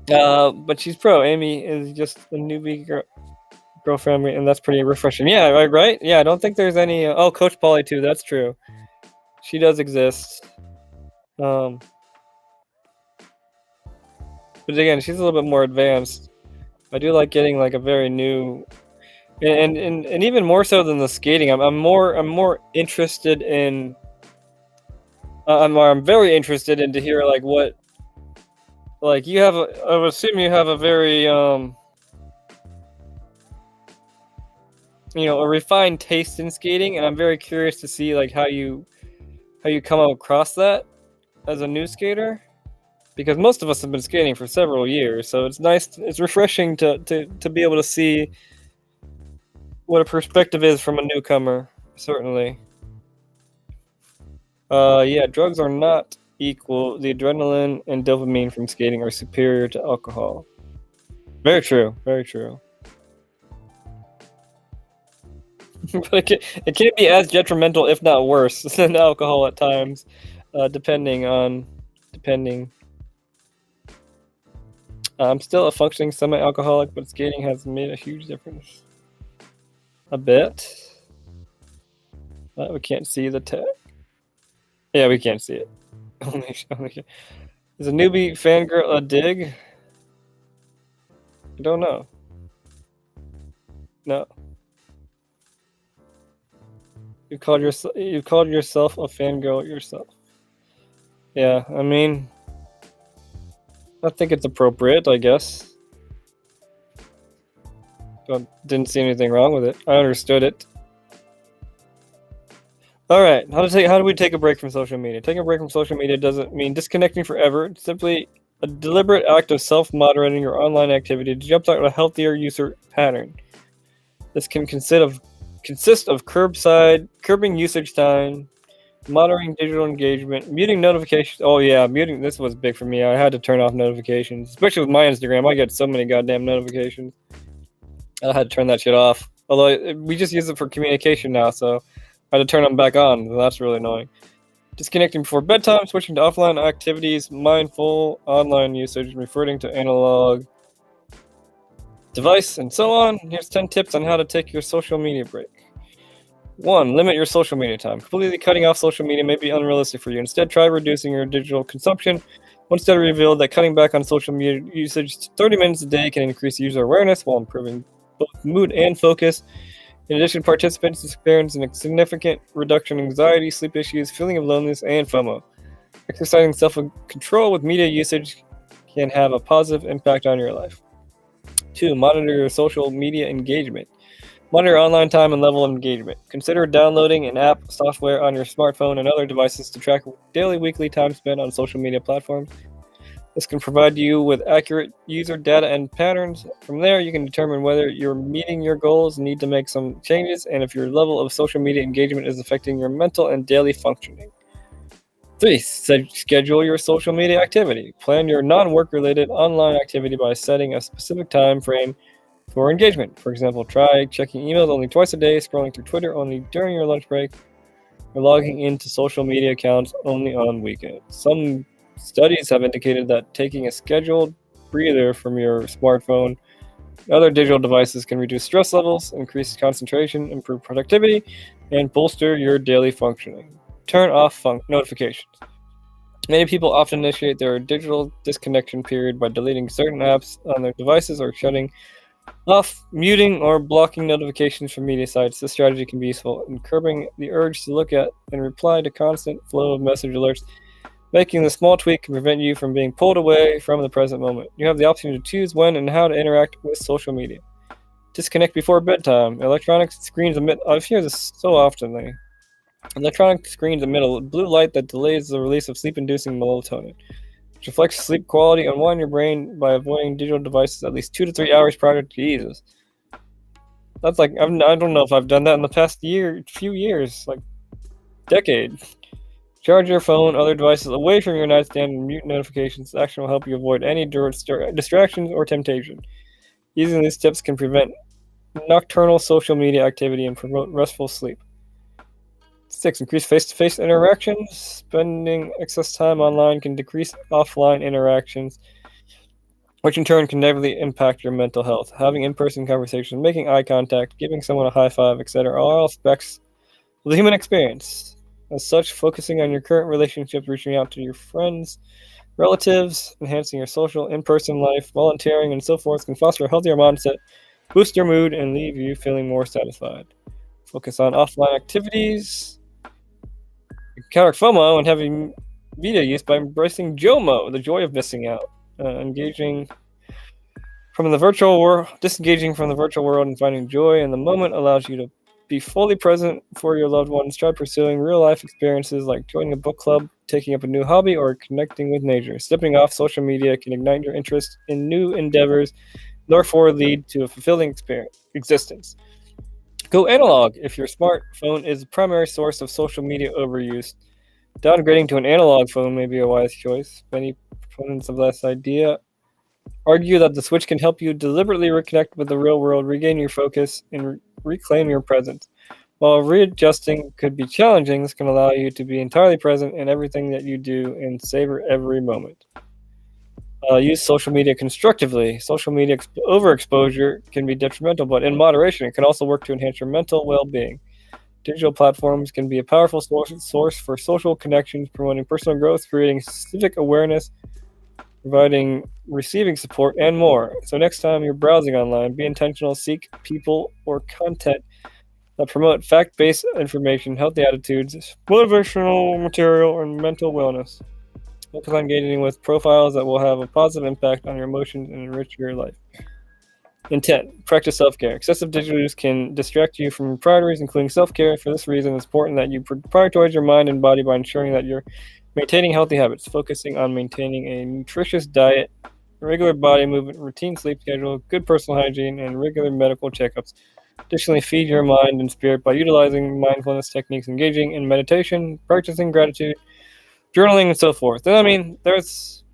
But she's pro. Amy is just a newbie girlfriend, and that's pretty refreshing. Yeah, right? Yeah, I don't think there's any... oh, Coach Polly too, that's true. She does exist. But again, she's a little bit more advanced. I do like getting like a very new... And even more so than the skating, I'm more interested in... I'm very interested in to hear like what... Like you have I would assume you have a very you know, a refined taste in skating, and I'm very curious to see like how you come across that as a new skater, because most of us have been skating for several years, so it's nice, it's refreshing to be able to see what a perspective is from a newcomer, certainly. Yeah, drugs are not equal. The adrenaline and dopamine from skating are superior to alcohol. Very true. Very true. But it can be as detrimental, if not worse, than alcohol at times, depending. I'm still a functioning semi-alcoholic, but skating has made a huge difference. A bit. We can't see the tag. Yeah, we can't see it. Is a newbie fangirl a dig? I don't know. No. You called yourself a fangirl yourself. Yeah, I mean, I think it's appropriate, I guess. Didn't see anything wrong with it. I understood it. All right, how do we take a break from social media? Taking a break from social media doesn't mean disconnecting forever. It's simply a deliberate act of self-moderating your online activity to jumpstart a healthier user pattern. This can consist of curbing usage time, monitoring digital engagement, muting notifications. Oh yeah, muting. This was big for me. I had to turn off notifications, especially with my Instagram. I get so many goddamn notifications. I had to turn that shit off. Although we just use it for communication now, so I had to turn them back on. That's really annoying. Disconnecting before bedtime, switching to offline activities, mindful online usage, reverting to analog. device, and so on. Here's 10 tips on how to take your social media break. 1. Limit your social media time. Completely cutting off social media may be unrealistic for you. Instead, try reducing your digital consumption. One study revealed that cutting back on social media usage to 30 minutes a day can increase user awareness while improving both mood and focus. In addition, participants experience a significant reduction in anxiety, sleep issues, feeling of loneliness, and FOMO. Exercising self-control with media usage can have a positive impact on your life. 2. Monitor your social media engagement. Monitor online time and level of engagement. Consider downloading an app software on your smartphone and other devices to track daily, weekly time spent on social media platforms. This can provide you with accurate user data and patterns. From there, you can determine whether you're meeting your goals, need to make some changes, and if your level of social media engagement is affecting your mental and daily functioning. 3. Schedule your social media activity. Plan your non-work related online activity by setting a specific time frame for engagement. For example, try checking emails only twice a day, scrolling through Twitter only during your lunch break, or logging into social media accounts only on weekends. Some studies have indicated that taking a scheduled breather from your smartphone and other digital devices can reduce stress levels, increase concentration, improve productivity, and bolster your daily functioning. Turn off notifications. Many people often initiate their digital disconnection period by deleting certain apps on their devices or shutting off, muting, or blocking notifications from media sites. This strategy can be useful in curbing the urge to look at and reply to constant flow of message alerts. Making the small tweak can prevent you from being pulled away from the present moment. You have the option to choose when and how to interact with social media. Disconnect before bedtime. Electronic screens emit. I hear this so often. Electronic screens emit a blue light that delays the release of sleep-inducing melatonin, which affects sleep quality. Unwind your brain by avoiding digital devices at least 2 to 3 hours prior to Jesus. That's I don't know if I've done that in the past few years, decade. Charge your phone, other devices away from your nightstand and mute notifications. This action will help you avoid any distractions or temptation. Using these tips can prevent nocturnal social media activity and promote restful sleep. 6. Increase face-to-face interactions. Spending excess time online can decrease offline interactions, which in turn can negatively impact your mental health. Having in-person conversations, making eye contact, giving someone a high five, etc. are all aspects of the human experience. As such, focusing on your current relationships, reaching out to your friends, relatives, enhancing your social in-person life, volunteering, and so forth can foster a healthier mindset, boost your mood, and leave you feeling more satisfied. Focus on offline activities. Counter FOMO and heavy media use by embracing JOMO, the joy of missing out. Disengaging from the virtual world and finding joy in the moment allows you to be fully present for your loved ones. Try pursuing real-life experiences like joining a book club, taking up a new hobby, or connecting with nature. Stepping off social media can ignite your interest in new endeavors, therefore lead to a fulfilling existence. Go analog if your smartphone is the primary source of social media overuse. Downgrading to an analog phone may be a wise choice. Many proponents of this idea argue that the Switch can help you deliberately reconnect with the real world, regain your focus, and reclaim your presence. While readjusting could be challenging, this can allow you to be entirely present in everything that you do and savor every moment. Use social media constructively. Social media overexposure can be detrimental, but in moderation, it can also work to enhance your mental well-being. Digital platforms can be a powerful source for social connections, promoting personal growth, creating civic awareness, receiving support, and more. So next time you're browsing online, be intentional, seek people or content that promote fact-based information, healthy attitudes, motivational material, and mental wellness. Focus on engaging with profiles that will have a positive impact on your emotions and enrich your life. Intent. Practice self-care. Excessive digital use can distract you from your priorities, including self-care. For this reason, it's important that you prioritize your mind and body by ensuring that you're maintaining healthy habits, focusing on maintaining a nutritious diet, regular body movement, routine sleep schedule, good personal hygiene, and regular medical checkups. Additionally, feed your mind and spirit by utilizing mindfulness techniques, engaging in meditation, practicing gratitude, journaling, and so forth. And there's,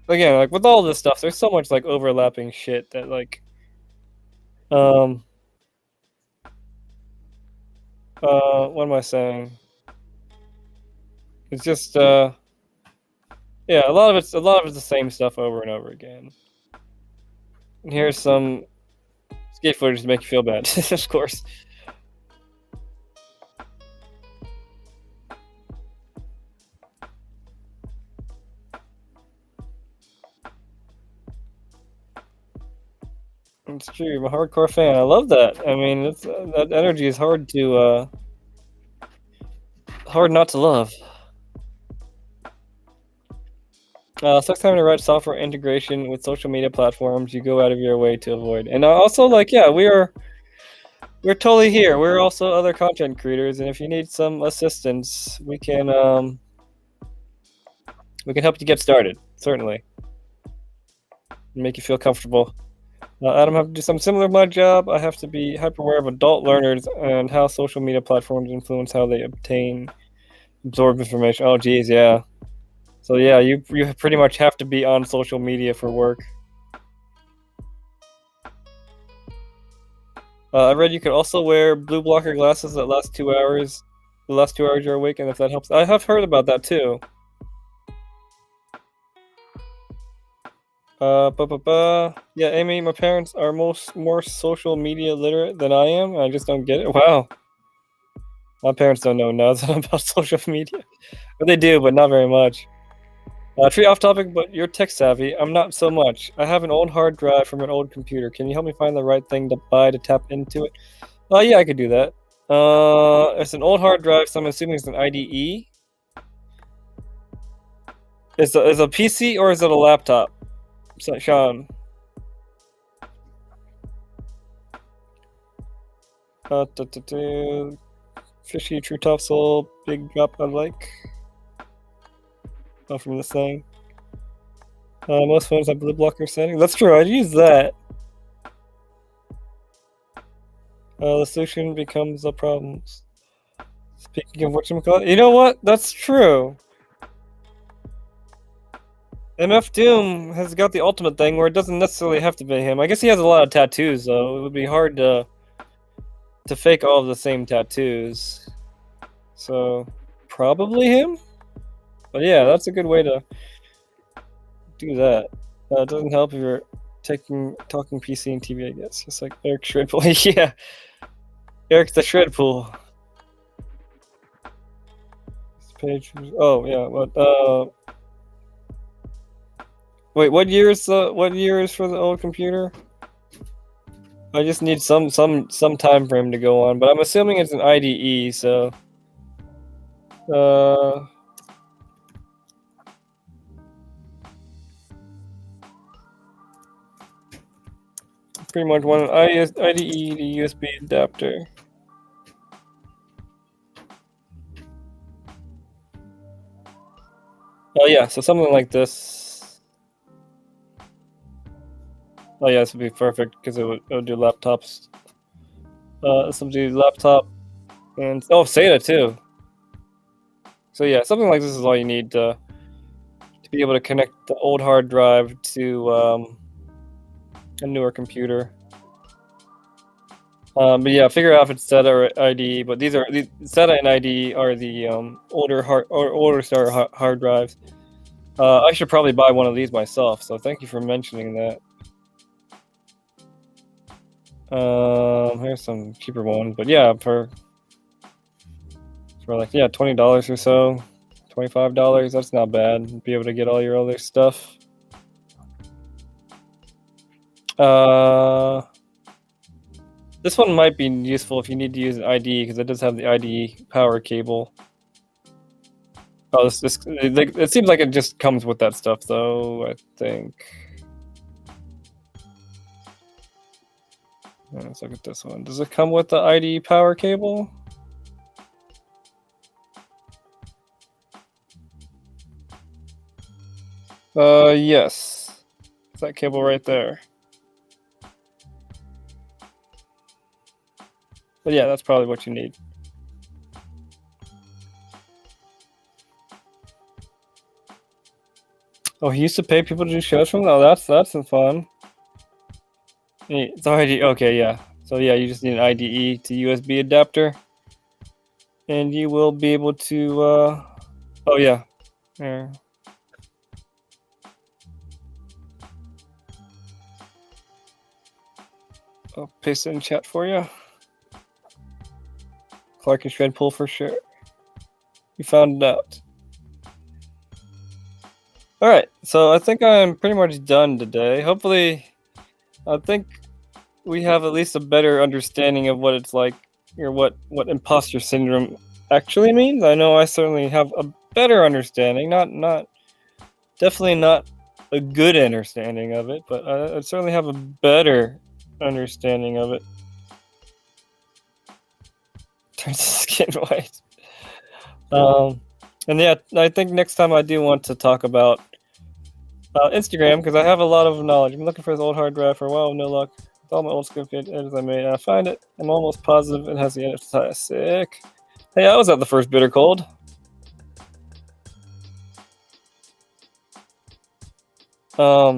again, with all this stuff, there's so much overlapping shit that what am I saying? It's just yeah, a lot of it's the same stuff over and over again. Here's some skate footage to make you feel bad, of course. It's true. I'm a hardcore fan. I love that. I mean, it's that energy is hard not to love. Sucks having to write software integration with social media platforms you go out of your way to avoid. And also, like, yeah, we're totally here. We're also other content creators, and if you need some assistance, we can help you get started. Certainly, make you feel comfortable. Adam, have to do something similar to my job. I have to be hyper aware of adult learners and how social media platforms influence how they absorb information. Oh, geez, yeah. So yeah, you pretty much have to be on social media for work. I read you could also wear blue blocker glasses that last 2 hours. The last 2 hours you're awake, and if that helps, I have heard about that too. Yeah, Amy, my parents are more social media literate than I am. I just don't get it. Wow. My parents don't know nothing about social media. But they do, but not very much. Tree off topic, but you're tech savvy. I'm not so much. I have an old hard drive from an old computer. Can you help me find the right thing to buy to tap into it? Yeah, I could do that. It's an old hard drive, so I'm assuming it's an IDE. Is a PC or is it a laptop? Sean. Fishy true topsoil, big drop I like. From this thing. Most phones have blue blocker settings. That's true, I'd use that. The solution becomes the problems. Speaking of whatchamacallit, you know what? That's true. MF Doom has got the ultimate thing where it doesn't necessarily have to be him. I guess he has a lot of tattoos, though. It would be hard to fake all of the same tattoos. So, probably him? But yeah, that's a good way to do that. It doesn't help if you're talking PC and TV, I guess. Just like Eric Shredpool. Yeah. Eric's the Shredpool. This page. Oh, yeah. What, wait, what year is for the old computer? I just need some time frame to go on, but I'm assuming it's an IDE, so pretty much one IDE to USB adapter. Oh yeah, so something like this. Oh yeah, this would be perfect because it would do laptops. This will do laptop and SATA too. So yeah, something like this is all you need to be able to connect the old hard drive to a newer computer. But yeah, figure out if it's SATA or IDE. But these SATA and IDE are the older style hard drives. I should probably buy one of these myself. So thank you for mentioning that. Here's some cheaper ones, but yeah, for like $20 or so, $25. That's not bad. Be able to get all your other stuff. This one might be useful if you need to use an IDE because it does have the IDE power cable. Oh, it seems like it just comes with that stuff, though. I think. Let's look at this one. Does it come with the IDE power cable? Yes. It's that cable right there. But yeah, that's probably what you need. Oh, he used to pay people to do shows from? Oh, that's some fun. It's already okay, yeah. So yeah, you just need an IDE to USB adapter, and you will be able to. Oh yeah. Yeah. I'll paste it in chat for you. Clark and Shredpool for sure. You found it out. Alright, so I think I'm pretty much done today. Hopefully, I think we have at least a better understanding of what it's like, or what imposter syndrome actually means. I know I certainly have a better understanding, definitely not a good understanding of it, but I certainly have a better understanding of it. Turns the skin white. And yeah, I think next time I do want to talk about Instagram, because I have a lot of knowledge. I'm looking for this old hard drive for a while, no luck. With all my old script edits I made, and I find it. I'm almost positive it has the edit style. Sick. Hey, I was at the first bitter cold. For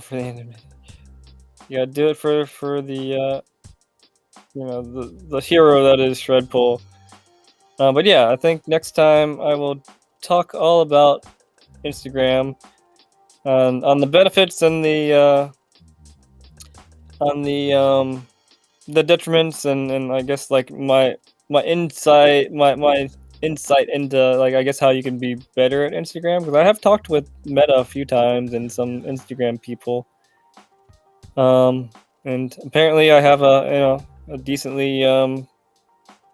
the anime. You gotta do it for the the hero that is Shredpool. But yeah, I think next time I will talk all about Instagram, on the benefits and the detriments, and I guess like my insight into, like, I guess how you can be better at Instagram, because I have talked with Meta a few times and some Instagram people, and apparently I have a decently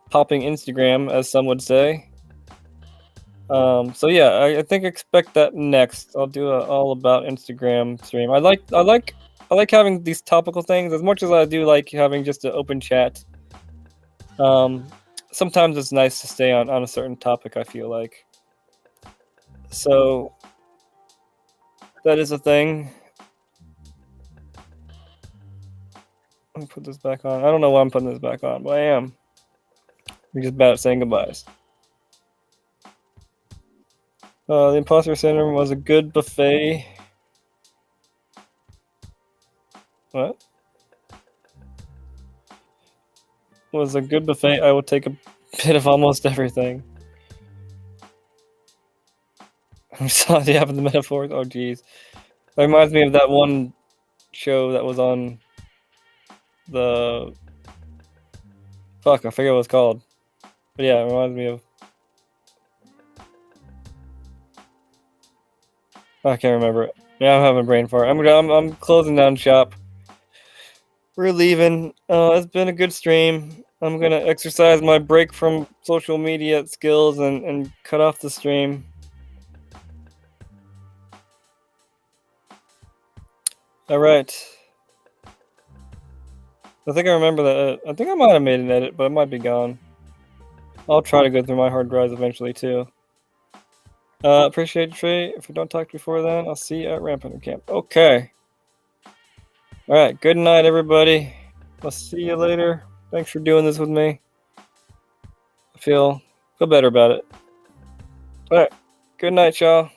popping Instagram, as some would say. So yeah, I think expect that next. I'll do a all about Instagram stream. I like having these topical things as much as I do like having just an open chat. Sometimes it's nice to stay on a certain topic, I feel like. So that is a thing. Let me put this back on. I don't know why I'm putting this back on, but I am. I'm just bad at saying goodbyes. The imposter syndrome was a good buffet. What? Was a good buffet. I will take a bit of almost everything. I'm sorry, they have the metaphors. Oh, geez. That reminds me of that one show that was on the... Fuck, I forget what it's called. But yeah, it reminds me of... I can't remember it. Yeah, I'm having a brain fart. I'm closing down shop. We're leaving. It's been a good stream. I'm gonna exercise my break from social media skills and cut off the stream. Alright. I think I remember that. I think I might have made an edit, but it might be gone. I'll try to go through my hard drives eventually, too. Appreciate it, Trey. If we don't talk before then, I'll see you at Rampant Camp. Okay. Alright, good night, everybody. I'll see you later. Thanks for doing this with me. I feel better about it. Alright, good night, y'all.